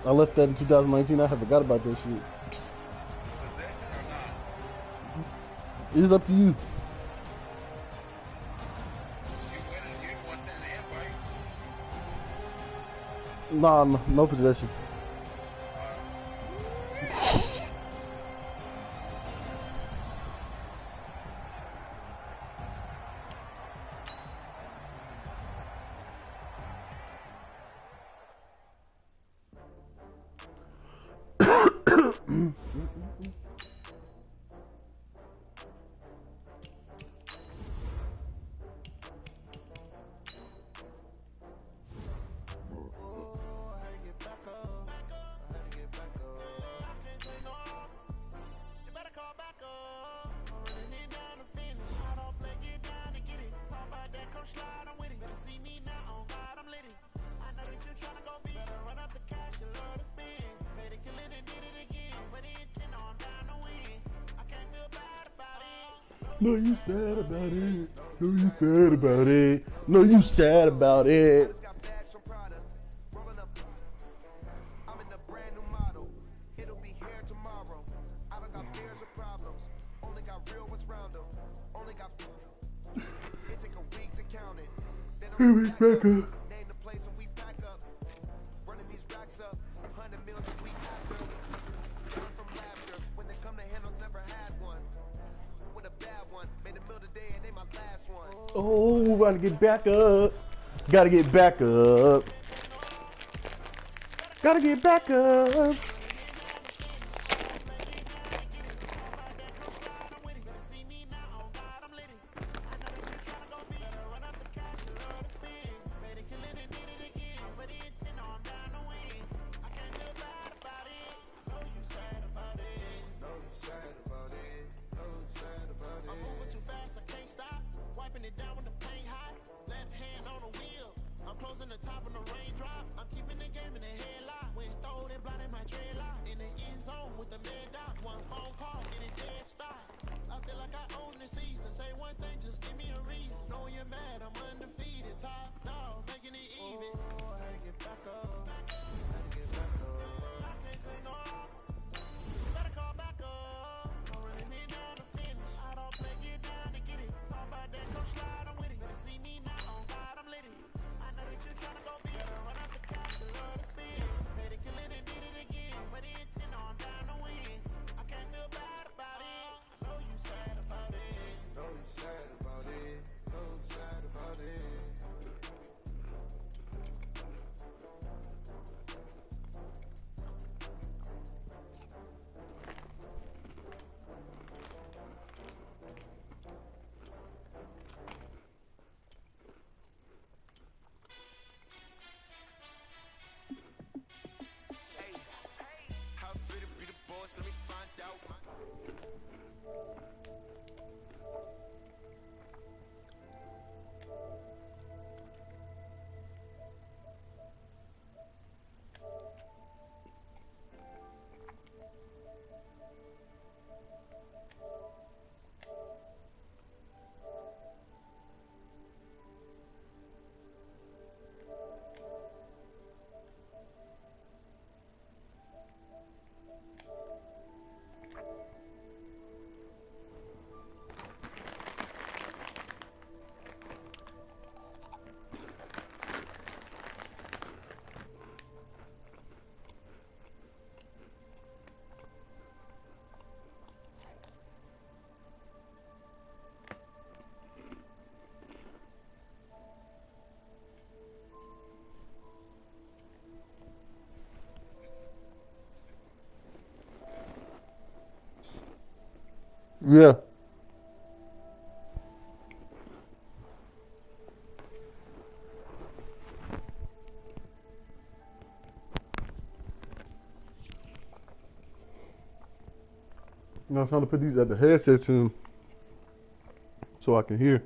I left that in 2019. I forgot about that shit. It's up to you. Nah, no possession. No, you sad about it. No, you sad about it. No, you sad about it. Back up. Oh, gotta get back up. Gotta get back up. Gotta get back up. Yeah. I'm trying to put these at the headset to so I can hear.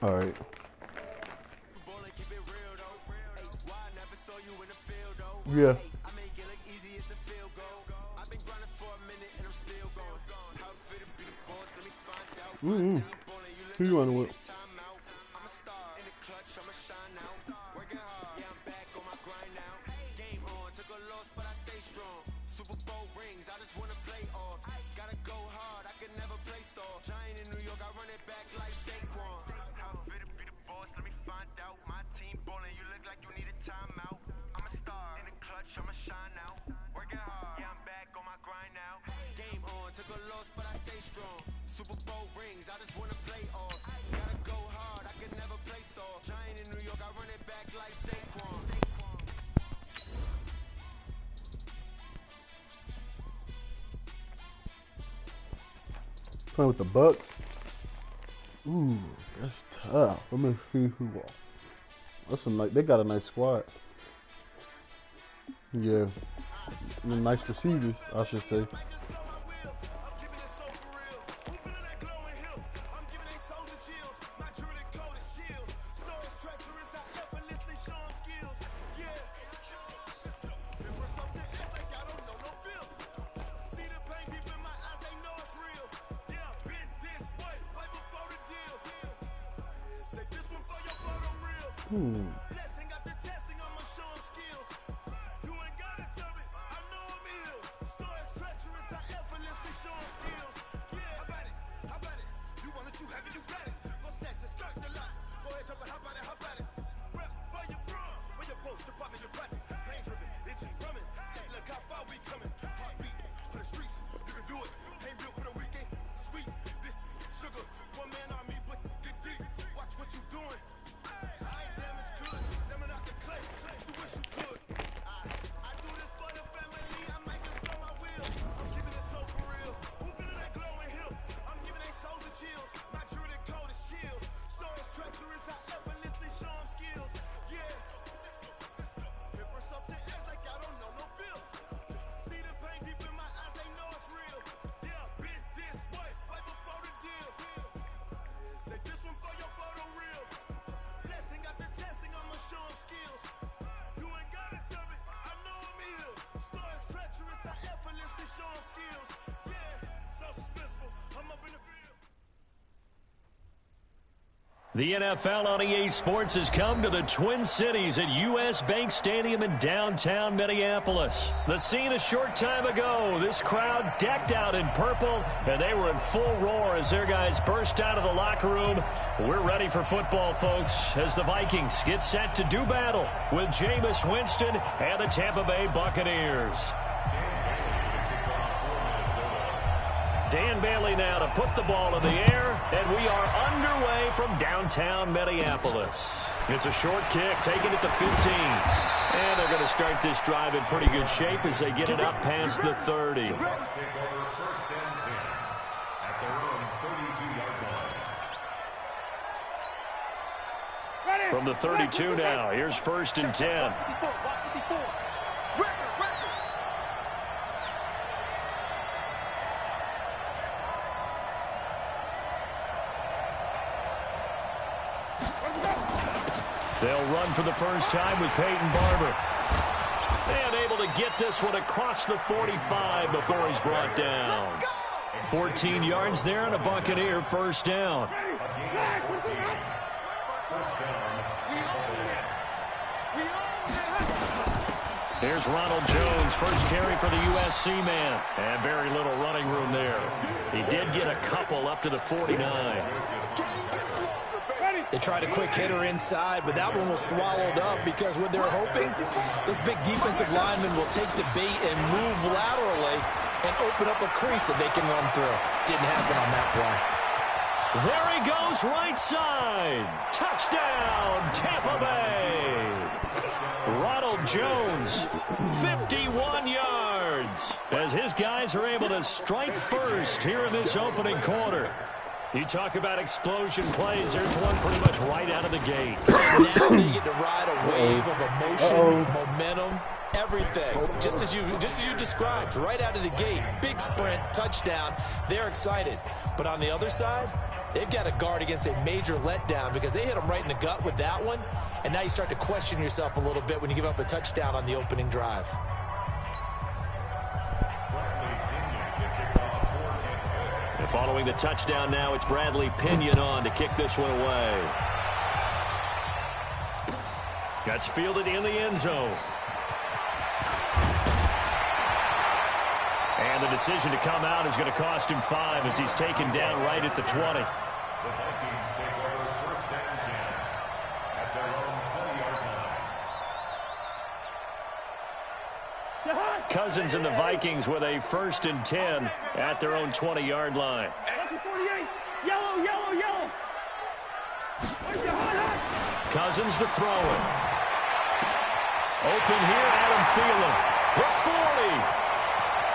All right. Yeah. Who you running with? Playing with the Bucks. Ooh, that's tough. Let me see who. That's they got a nice squad. Yeah, and nice receivers, I should say. The NFL on EA Sports has come to the Twin Cities at U.S. Bank Stadium in downtown Minneapolis. The scene a short time ago, this crowd decked out in purple, and they were in full roar as their guys burst out of the locker room. We're ready for football, folks, as the Vikings get set to do battle with Jameis Winston and the Tampa Bay Buccaneers. Dan Bailey now to put the ball in the air, and we are underway from downtown Minneapolis. It's a short kick, taking it to 15. And they're going to start this drive in pretty good shape as they get it up past the 30. From the 32 now, here's 1st and 10. They'll run for the first time with Peyton Barber. And able to get this one across the 45 before he's brought down. 14 yards there and a Buccaneer first down. Here's Ronald Jones, first carry for the USC man. And very little running room there. He did get a couple up to the 49. They tried a quick hitter inside, but that one was swallowed up because what they're hoping, this big defensive lineman will take the bait and move laterally and open up a crease that they can run through. Didn't happen on that play. There he goes, right side. Touchdown, Tampa Bay. Ronald Jones, 51 yards, as his guys are able to strike first here in this opening quarter. You talk about explosion plays. There's one pretty much right out of the gate. And now they get to ride a wave of emotion, momentum, everything. Just as you described, right out of the gate. Big sprint, touchdown. They're excited. But on the other side, they've got to guard against a major letdown because they hit them right in the gut with that one. and now you start to question yourself a little bit when you give up a touchdown on the opening drive. And following the touchdown now, it's Bradley Pinion on to kick this one away. Gets fielded in the end zone. And the decision to come out is going to cost him 5 as he's taken down right at the 20. The Vikings take over first and 10 at their own 20-yard line. Cousins and the Vikings with a 1st and 10 at their own 20-yard line. 48. Yellow, yellow, yellow. Cousins to throw it. Open here, Adam Thielen. The 40.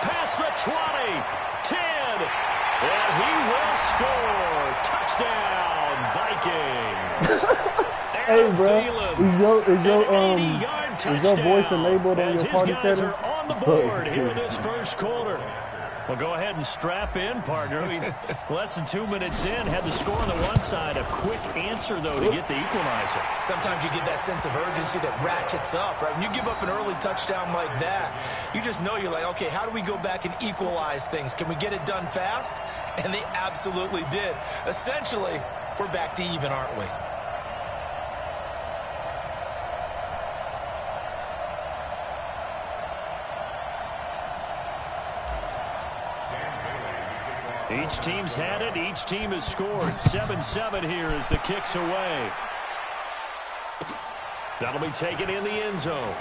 Past the 20. 10. And he will score. Touchdown, Vikings. Hey, bro, is your voice enabled on as your his party guys setting? are on the board here in this first quarter. Well, go ahead and strap in, partner. Less than 2 minutes in, had the score on the one side. A quick answer, though, to get the equalizer. Sometimes you get that sense of urgency that ratchets up, right? When you give up an early touchdown like that, you just know you're like, okay, how do we go back and equalize things? Can we get it done fast? And they absolutely did. Essentially, we're back to even, aren't we? Each team's had it. Each team has scored. 7-7 here as the kick's away. That'll be taken in the end zone.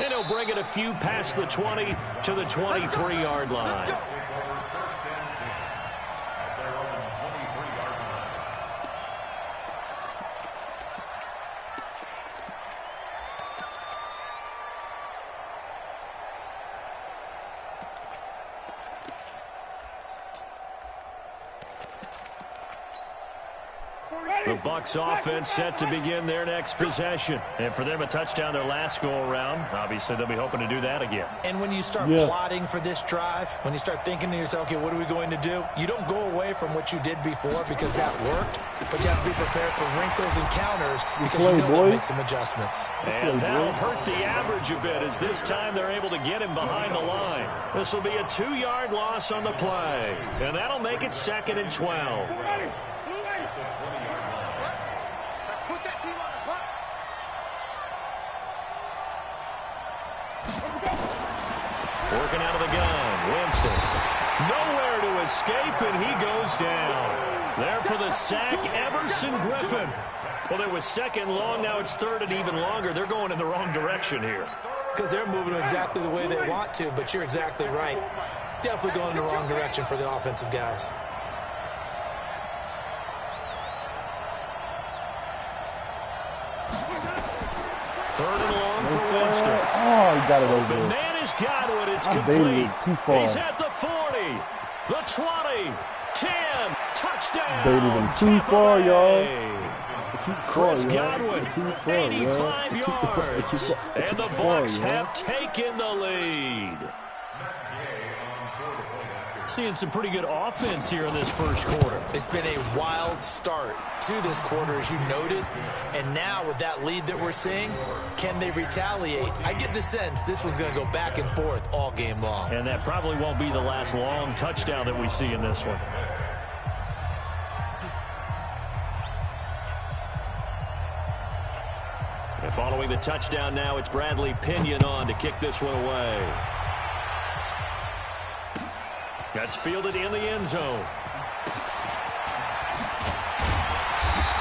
And he'll bring it a few past the 20 to the 23-yard line. The Bucs offense set to begin their next possession. And for them, a touchdown their last go-around. Obviously, they'll be hoping to do that again. And when you start plotting for this drive, when you start thinking to yourself, okay, what are we going to do? You don't go away from what you did before because that worked, but you have to be prepared for wrinkles and counters because you know they'll make some adjustments. And that'll hurt the average a bit as this time they're able to get him behind the line. This will be a 2-yard loss on the play. And that'll make it 2nd and 12. Working out of the gun, Winston. Nowhere to escape, and he goes down. There for the sack, Everson Griffin. Well, there was 2nd long, now it's 3rd and even longer. They're going in the wrong direction here. Because they're moving exactly the way they want to, but you're exactly right. Definitely going in the wrong direction for the offensive guys. Third and long for Winston. Oh, he got it over there. Man has got it. It's complete. Too far. He's at the 40, the 20, 10, touchdown. Baited him too far, y'all. Chris Godwin, 85 yards. And the Bucs have taken the lead. Seeing some pretty good offense here in this first quarter. It's been a wild start to this quarter, as you noted. And now with that lead that we're seeing, can they retaliate? I get the sense this one's going to go back and forth all game long. And that probably won't be the last long touchdown that we see in this one. And following the touchdown now, it's Bradley Pinion on to kick this one away. That's fielded in the end zone.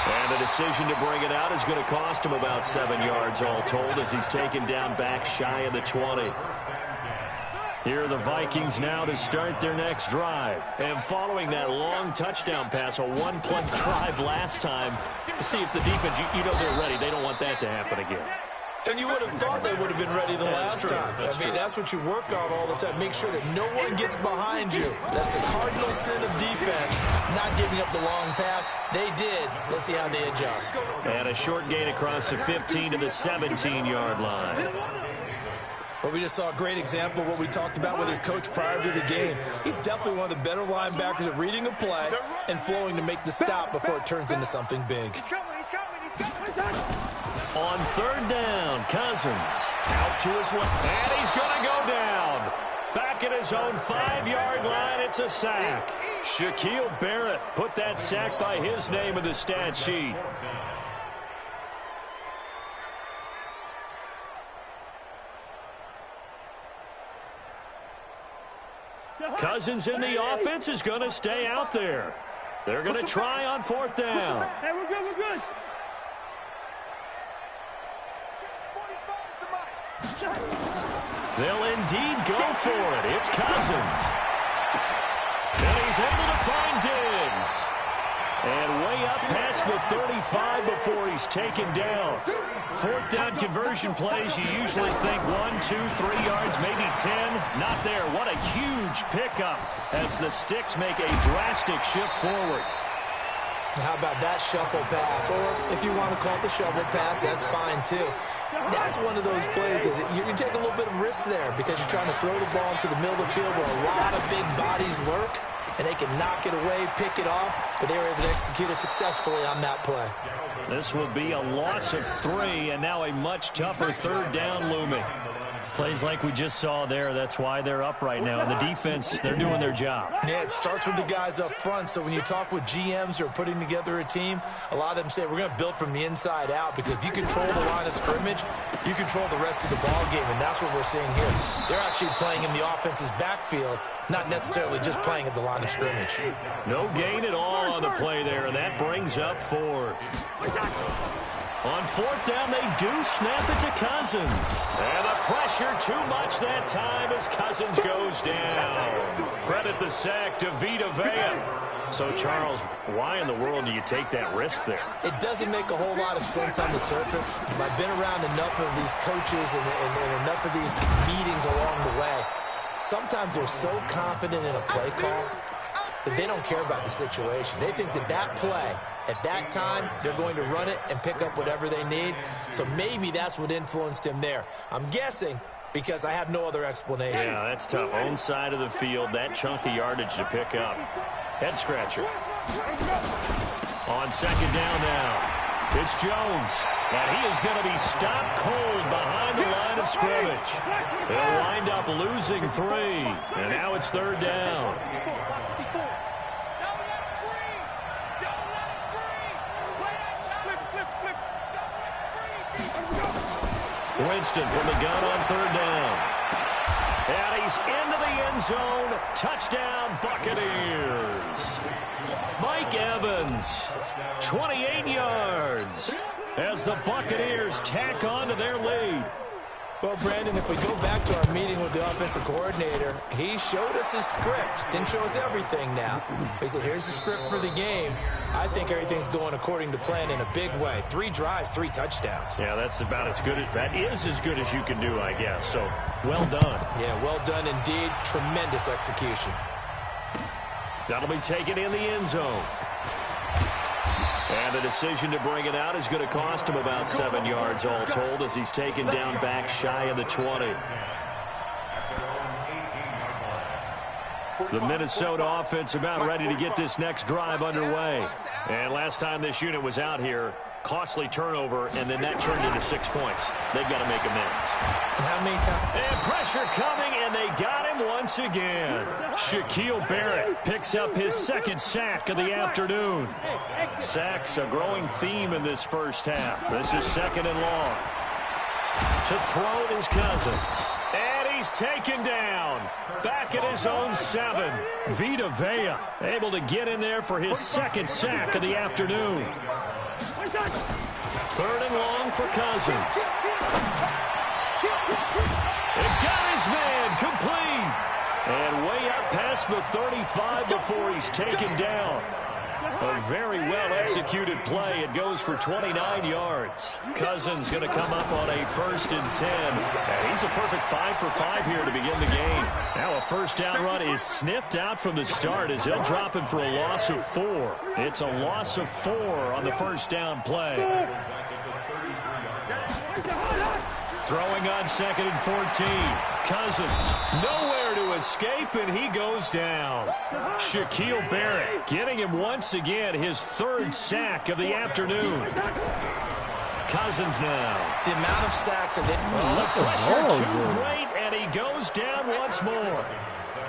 And the decision to bring it out is going to cost him about 7 yards all told as he's taken down back shy of the 20. Here are the Vikings now to start their next drive. And following that long touchdown pass, a one-play drive last time, to see if the defense, you know they're ready. They don't want that to happen again. And you would have thought they would have been ready the last time. That's what you work on all the time. Make sure that no one gets behind you. That's the cardinal sin of defense, not giving up the long pass. They did. Let's see how they adjust. And a short gain across the 15 to the 17-yard line. Well, we just saw a great example of what we talked about with his coach prior to the game. He's definitely one of the better linebackers at reading a play and flowing to make the stop before it turns into something big. On third down, Cousins out to his left, and he's going to go down. Back at his own 5-yard line, it's a sack. Shaquille Barrett put that sack by his name in the stat sheet. Cousins in the offense is going to stay out there. They're going to try on fourth down. Hey, we're good, we're good. They'll indeed go for it. It's Cousins. And he's able to find Diggs. And way up past the 35 before he's taken down. Fourth down conversion plays, you usually think 1, 2, 3 yards, maybe 10. Not there. What a huge pickup as the Sticks make a drastic shift forward. How about that shuffle pass? Or if you want to call it the shovel pass, that's fine too. That's one of those plays that you take a little bit of risk there because you're trying to throw the ball into the middle of the field where a lot of big bodies lurk, and they can knock it away, pick it off, but they were able to execute it successfully on that play. This will be a loss of 3, and now a much tougher third down looming. Plays like we just saw there, that's why they're up right now. And the defense, they're doing their job. Yeah, it starts with the guys up front. So when you talk with GMs who are putting together a team, a lot of them say we're going to build from the inside out, because if you control the line of scrimmage, you control the rest of the ball game, and that's what we're seeing here. They're actually playing in the offense's backfield, not necessarily just playing at the line of scrimmage. No gain at all on the play there, and that brings up fourth. On fourth down, they do snap it to Cousins. And the pressure too much that time as Cousins goes down. Credit the sack to Vita Vea. So, Charles, why in the world do you take that risk there? It doesn't make a whole lot of sense on the surface. I've been around enough of these coaches and enough of these meetings along the way. Sometimes they're so confident in a play call that they don't care about the situation. They think that that play, at that time, they're going to run it and pick up whatever they need. So maybe that's what influenced him there. I'm guessing because I have no other explanation. Yeah, that's tough. Own side of the field, that chunk of yardage to pick up. Head scratcher. On second down now, it's Jones. And he is going to be stopped cold behind the line of scrimmage. They'll wind up losing 3. And now it's third down. Winston from the gun on third down. And he's into the end zone. Touchdown, Buccaneers. Mike Evans, 28 yards, as the Buccaneers tack on to their lead. Well, Brandon, if we go back to our meeting with the offensive coordinator, he showed us his script. Didn't show us everything now. He said, here's the script for the game. I think everything's going according to plan in a big way. 3 drives, 3 touchdowns. Yeah, that's about as good as, that is as good as you can do, I guess. So, well done. Yeah, well done indeed. Tremendous execution. That'll be taken in the end zone. And the decision to bring it out is going to cost him about 7 yards all told as he's taken down back shy of the 20. The Minnesota offense about ready to get this next drive underway. And last time this unit was out here, costly turnover, and then that turned into 6 points. They've got to make amends. And how many times? And pressure coming, and they got him once again. Shaquille Barrett picks up his second sack of the afternoon. Sacks a growing theme in this first half. This is second and long. To throw is Cousins. And he's taken down. Back at his own 7. Vita Vea able to get in there for his second sack of the afternoon. Third and long for Cousins. It got his man complete. And way up past the 35 before he's taken down. A very well-executed play. It goes for 29 yards. Cousins going to come up on a 1st and 10. And he's a perfect 5 for 5 here to begin the game. Now a first down run is sniffed out from the start as he'll drop him for a loss of 4. It's a loss of 4 on the first down play. Throwing on 2nd and 14. Cousins, nowhere to escape, and he goes down. Shaquille Barrett getting him once again his 3rd sack of the afternoon. Cousins now. The amount of sacks and pressure too great, and he goes down once more.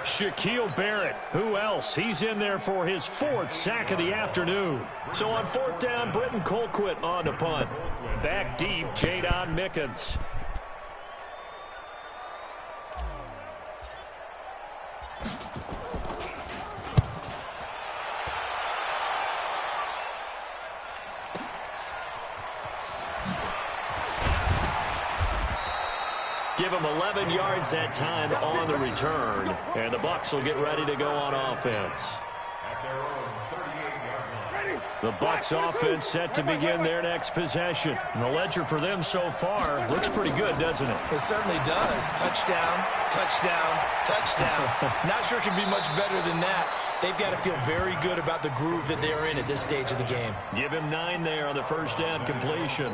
Shaquille Barrett, who else? He's in there for his 4th sack of the afternoon. So on 4th down, Britton Colquitt on to punt. Back deep, Jadon Mickens. Give him 11 yards that time on the return. And the Bucs will get ready to go on offense. The Bucs offense set to begin their next possession. And the ledger for them so far looks pretty good, doesn't it? It certainly does. Touchdown, touchdown, touchdown. Not sure it can be much better than that. They've got to feel very good about the groove that they're in at this stage of the game. Give him 9 there on the 1st down completion.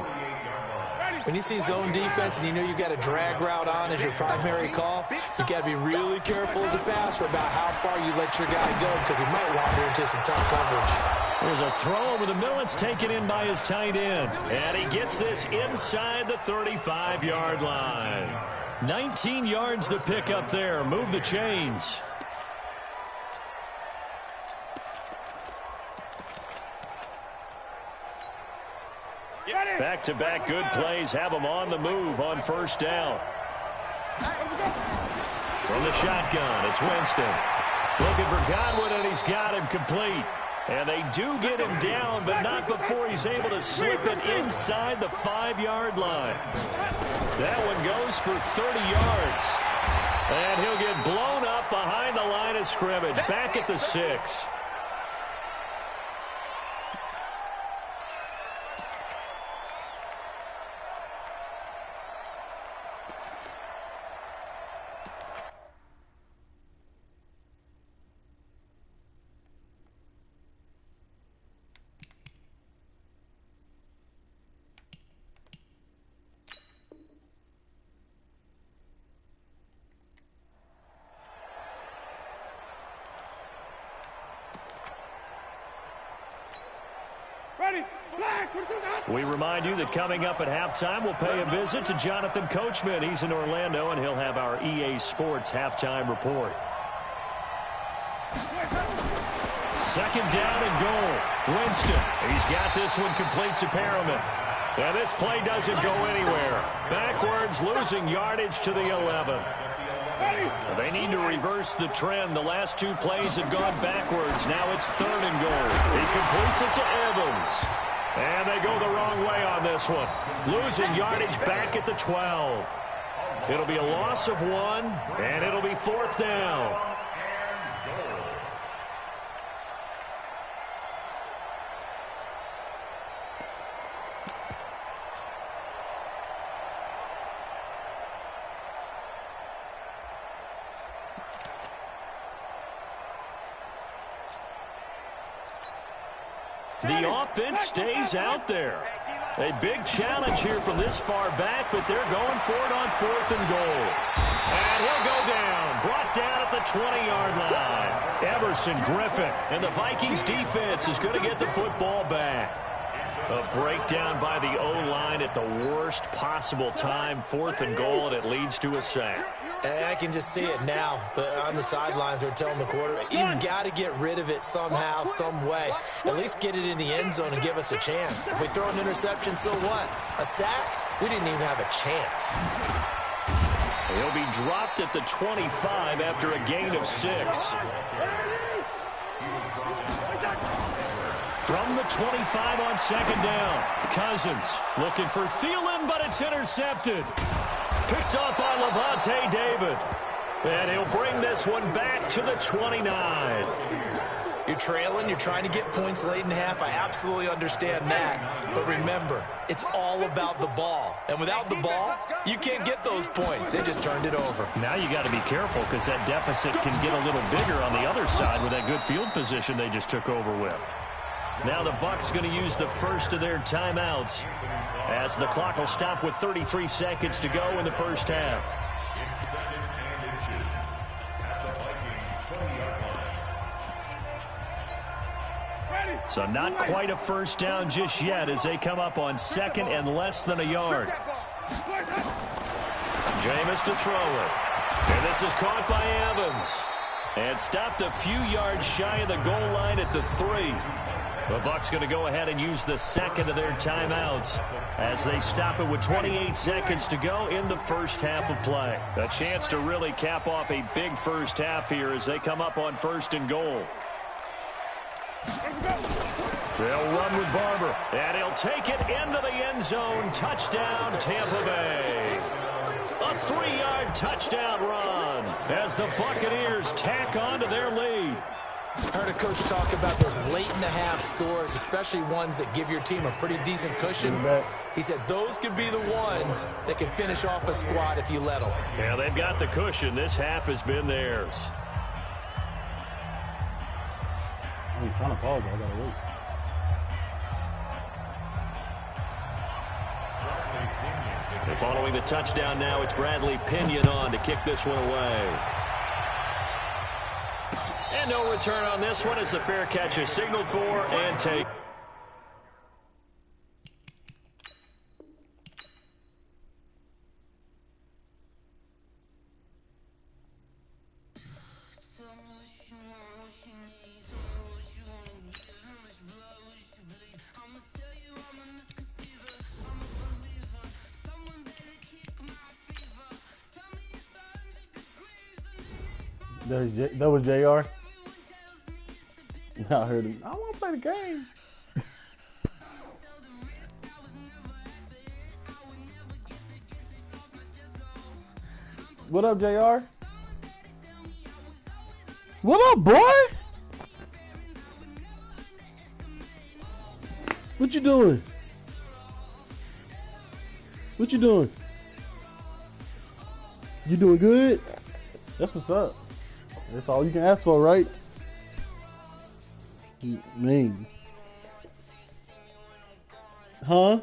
When you see zone defense and you know you've got a drag route on as your primary call, you've got to be really careful as a passer about how far you let your guy go because he might wander into some tough coverage. There's a throw over the middle. It's taken in by his tight end. And he gets this inside the 35-yard line. 19 yards to pick up there. Move the chains. Back-to-back good plays have him on the move on 1st down. From the shotgun, it's Winston. Looking for Godwin, and he's got him complete. And they do get him down, but not before he's able to slip it inside the 5-yard line. That one goes for 30 yards. And he'll get blown up behind the line of scrimmage, back at the 6. We remind you that coming up at halftime, we'll pay a visit to Jonathan Coachman. He's in Orlando, and he'll have our EA Sports halftime report. 2nd down and goal. Winston, he's got this one complete to Perriman. And this play doesn't go anywhere. Backwards, losing yardage to the 11. They need to reverse the trend. The last 2 plays have gone backwards. Now it's 3rd and goal. He completes it to Evans. And they go the wrong way on this one. Losing yardage back at the 12. It'll be a loss of 1, and it'll be 4th down. The offense stays out there. A big challenge here from this far back, but they're going for it on 4th and goal. And he'll go down, brought down at the 20-yard line. Everson Griffin, and the Vikings defense is going to get the football back. A breakdown by the O-line at the worst possible time, 4th and goal, and it leads to a sack. And I can just see it now. On the sidelines, they're telling the quarterback, you've got to get rid of it somehow, some way. At least get it in the end zone and give us a chance. If we throw an interception, so what? A sack? We didn't even have a chance. He'll be dropped at the 25 after a gain of 6. From the 25 on 2nd down. Cousins looking for Thielen, but it's intercepted. Picked up by Levante David. And he'll bring this one back to the 29. You're trailing. You're trying to get points late in the half. I absolutely understand that. But remember, it's all about the ball. And without the ball, you can't get those points. They just turned it over. Now you got to be careful because that deficit can get a little bigger on the other side with that good field position they just took over with. Now the Bucks going to use the first of their timeouts as the clock will stop with 33 seconds to go in the first half. It's 2nd and inches at the Vikings 20-yard line. So not quite a first down just yet as they come up on 2nd and less than a yard. Jameis to throw it. And this is caught by Evans. And stopped a few yards shy of the goal line at the 3. The Bucs going to go ahead and use the second of their timeouts as they stop it with 28 seconds to go in the first half of play. A chance to really cap off a big first half here as they come up on 1st and goal. They'll run with Barber, and he'll take it into the end zone. Touchdown, Tampa Bay. A 3-yard touchdown run as the Buccaneers tack on to their lead. Heard a coach talk about those late-in-the-half scores, especially ones that give your team a pretty decent cushion. He said those could be the ones that can finish off a squad if you let them. Yeah, they've got the cushion. This half has been theirs. I'm trying to pause, but I gotta wait. And following the touchdown now, it's Bradley Pinion on to kick this one away. And no return on this one as the fair catch is signaled for and take. That was JR. I heard him. I want to play the game. What up, JR? What up, boy? What you doing? What you doing? You doing good? That's what's up. That's all you can ask for, right? Man. Huh?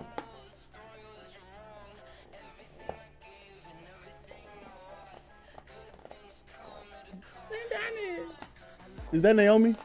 Is that Naomi?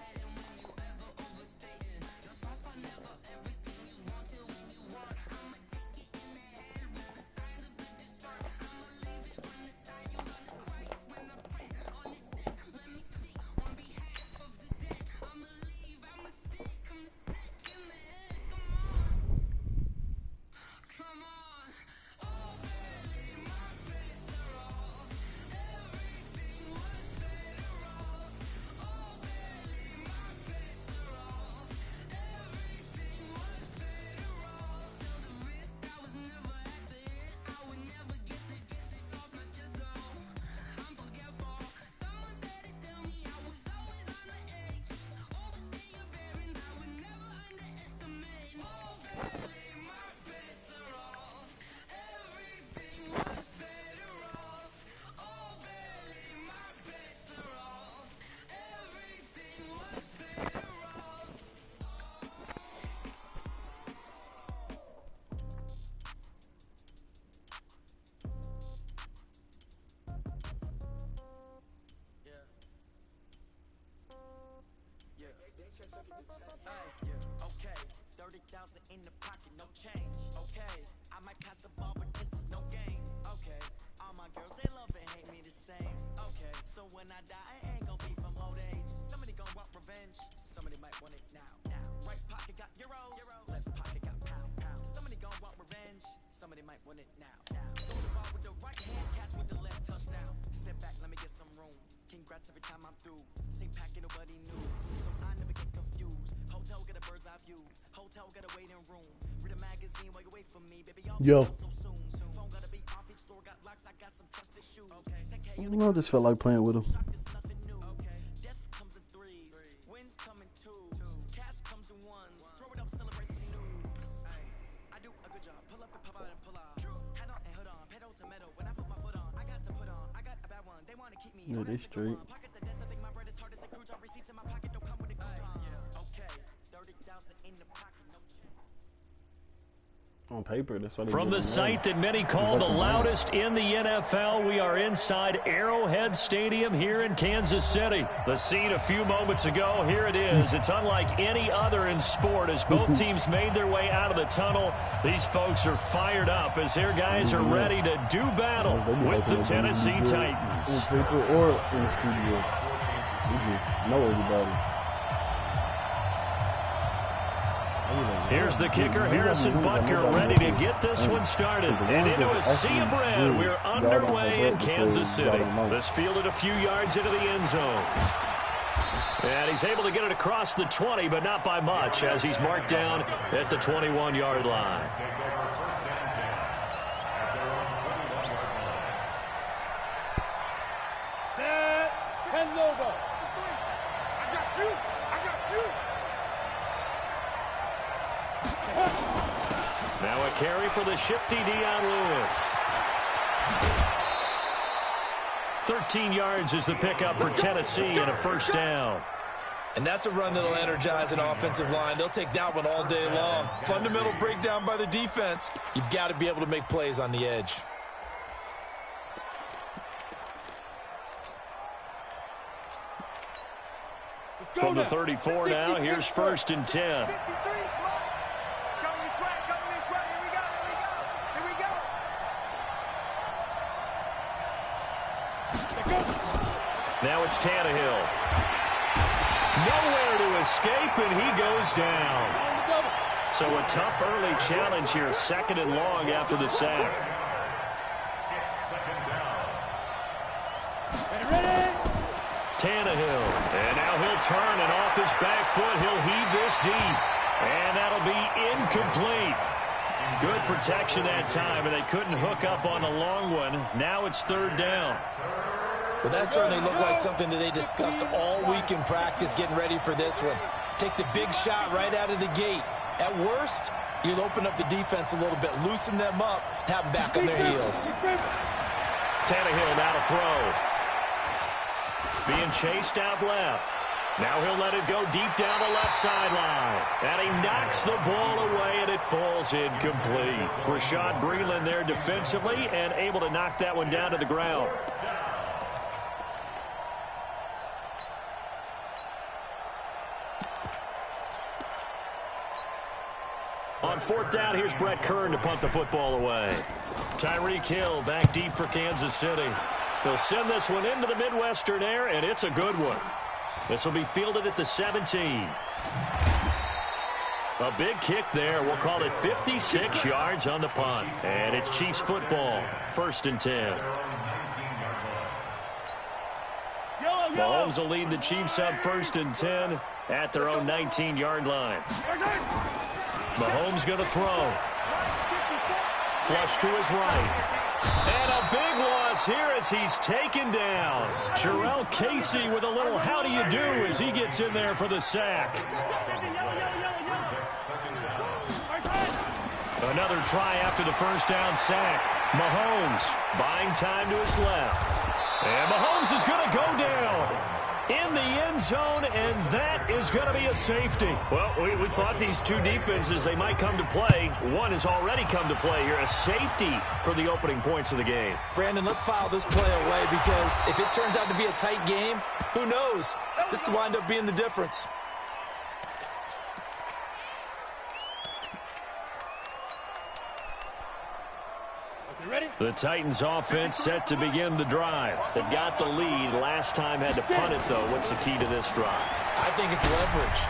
Okay, 30,000 in the pocket, no change. Okay, I might pass the ball, but this is no game. Okay, all my girls, they love and hate me the same. Okay, so when I die, I ain't gonna be from old age. Somebody gonna want revenge, somebody might want it now. Right pocket got euros, left pocket got pound. Somebody gonna want revenge, somebody might want it now. Throw the ball with the right hand, catch with the left touchdown. Step back, let me get some room. Congrats every time I'm through. Same packet, nobody knew, so I never get confused. Hotel get a bird's eye view. Hotel get a waiting room. Read a magazine while you wait for me, baby. Yo. So soon. Phone gotta be off. Each store got locks. I got some trusted shoes. I just felt like playing with him. Death comes in threes. Wins come in twos. Cash comes in ones. Throw it up, celebrate some news. I do a good job. Pull up and pop out and pull out. Head on and hood on. Pedal to metal. When I put my foot on, I got to put on. I got a bad one. They wanna keep me. Yeah, they straight. Pockets are dense. I think my bread is hard as a crouch on. Receipts in my pocket. Don't come with a coupon. Okay. On paper, that's why they From give the him site money. that many call the loudest in the NFL, we are inside Arrowhead Stadium here in Kansas City. The scene a few moments ago, here it is. It's unlike any other in sport as both teams made their way out of the tunnel. These folks are fired up as their guys are ready to do battle with the Tennessee Titans. On paper or in the studio. We just know everybody. Here's the kicker, Harrison Butker, ready to get this one started. And into a sea of red, we're underway in Kansas City. This fielded a few yards into the end zone. And he's able to get it across the 20, but not by much, as he's marked down at the 21-yard line. Set, 10 logo. I got you. I got you. Now a carry for the shifty Dion Lewis. 13 yards is the pickup for Tennessee and a first down. And that's a run that'll energize an offensive line. They'll take that one all day long. Fundamental breakdown by the defense. You've got to be able to make plays on the edge. From the 34 now, here's 1st and 10. Now it's Tannehill. Nowhere to escape, and he goes down. So a tough early challenge here, 2nd and long after the sack. Tannehill, and now he'll turn, and off his back foot, he'll heave this deep. And that'll be incomplete. Good protection that time, and they couldn't hook up on the long one. Now it's 3rd down. Well, that certainly looked like something that they discussed all week in practice, getting ready for this one. Take the big shot right out of the gate. At worst, you'll open up the defense a little bit, loosen them up, have them back on their heels. Tannehill now to throw. Being chased out left. Now he'll let it go deep down the left sideline. And he knocks the ball away, and it falls incomplete. Rashad Breeland there defensively and able to knock that one down to the ground. On 4th down, here's Brett Kern to punt the football away. Tyreek Hill back deep for Kansas City. They'll send this one into the Midwestern air, and it's a good one. This will be fielded at the 17. A big kick there. We'll call it 56 yards on the punt. And it's Chiefs football, 1st and 10. Mahomes will lead the Chiefs up 1st and 10 at their own 19-yard line. Mahomes going to throw. Flush to his right. And a big loss here as he's taken down. Jarrell Casey with a little how do you do as he gets in there for the sack. Another try after the 1st down sack. Mahomes buying time to his left. And Mahomes is going to go down in the end zone, and that is going to be a safety. Well, we thought these two defenses, they might come to play. One has already come to play here, a safety for the opening points of the game. Brandon, let's file this play away because if it turns out to be a tight game, who knows? This could wind up being the difference. The Titans offense set to begin the drive. They've got the lead. Last time had to punt it, though. What's the key to this drive? I think it's leverage.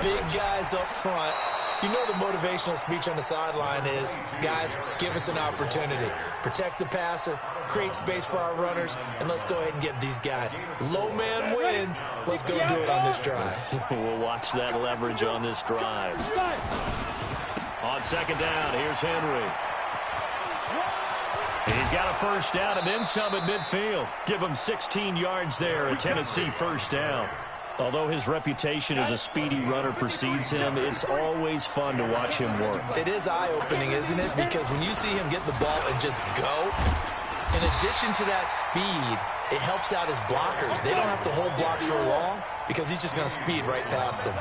The big guys up front. You know the motivational speech on the sideline is, guys, give us an opportunity. Protect the passer, create space for our runners, and let's go ahead and get these guys. Low man wins. Let's go do it on this drive. We'll watch that leverage on this drive. On 2nd down, here's Henry. He's got a 1st down and then some at midfield. Give him 16 yards there, a Tennessee 1st down. Although his reputation as a speedy runner precedes him, it's always fun to watch him work. It is eye-opening, isn't it? Because when you see him get the ball and just go, in addition to that speed, it helps out his blockers. They don't have to hold blocks for long because he's just going to speed right past them.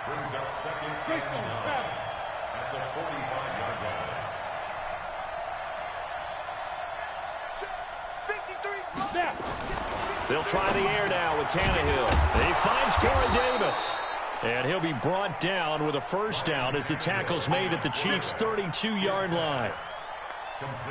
Brings up second and 9 at the 45-yard line. They'll try the air now with Tannehill. He finds Corey Davis. And he'll be brought down with a first down as the tackle's made at the Chiefs' 32-yard line.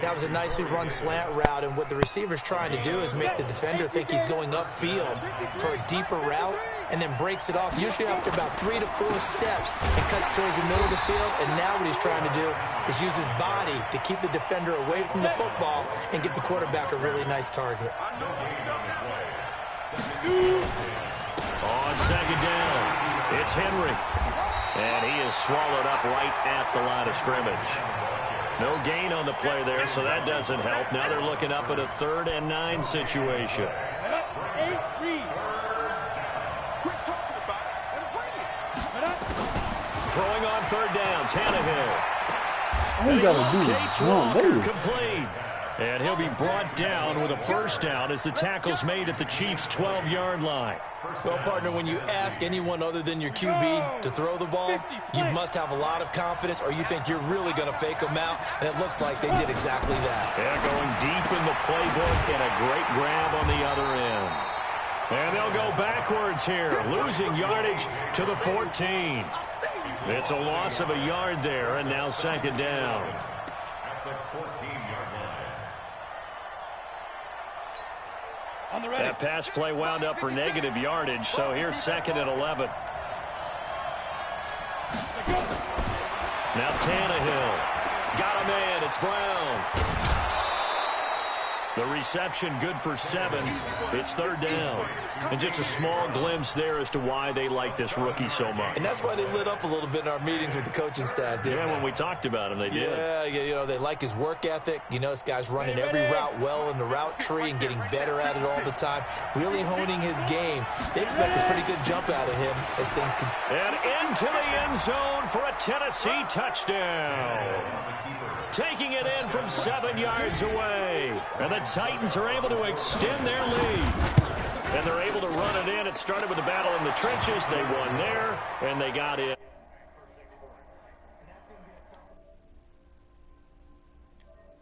That was a nicely run slant route, and what the receiver's trying to do is make the defender think he's going upfield for a deeper route and then breaks it off, usually after about 3 to 4 steps, and cuts towards the middle of the field. And now what he's trying to do is use his body to keep the defender away from the football and give the quarterback a really nice target. On second down, it's Henry. And he is swallowed up right at the line of scrimmage. No gain on the play there, so that doesn't help. Now they're looking up at a 3rd and 9 situation. Throwing on 3rd down, Tannehill. All you gotta do is jump. Walker complete. And he'll be brought down with a first down as the tackle's made at the Chiefs' 12-yard line. Well, partner, when you ask anyone other than your QB to throw the ball, you must have a lot of confidence, or you think you're really going to fake them out, and it looks like they did exactly that. Yeah, going deep in the playbook and a great grab on the other end. And they'll go backwards here, losing yardage to the 14. It's a loss of a yard there, and now second down. At the 14-yard line. That pass play wound up for negative yardage, so here's 2nd and 11. Now Tannehill. Got a man. It's Brown. The reception good for 7. It's 3rd down. And just a small glimpse there as to why they like this rookie so much. And that's why they lit up a little bit in our meetings with the coaching staff, didn't they? When we talked about him, they did. Yeah, you know, they like his work ethic. You know, this guy's running every route well in the route tree and getting better at it all the time, really honing his game. They expect a pretty good jump out of him as things continue. And into the end zone for a Tennessee touchdown. Taking it in from 7 yards away. And the Titans are able to extend their lead. And they're able to run it in. It started with a battle in the trenches. They won there, and they got in.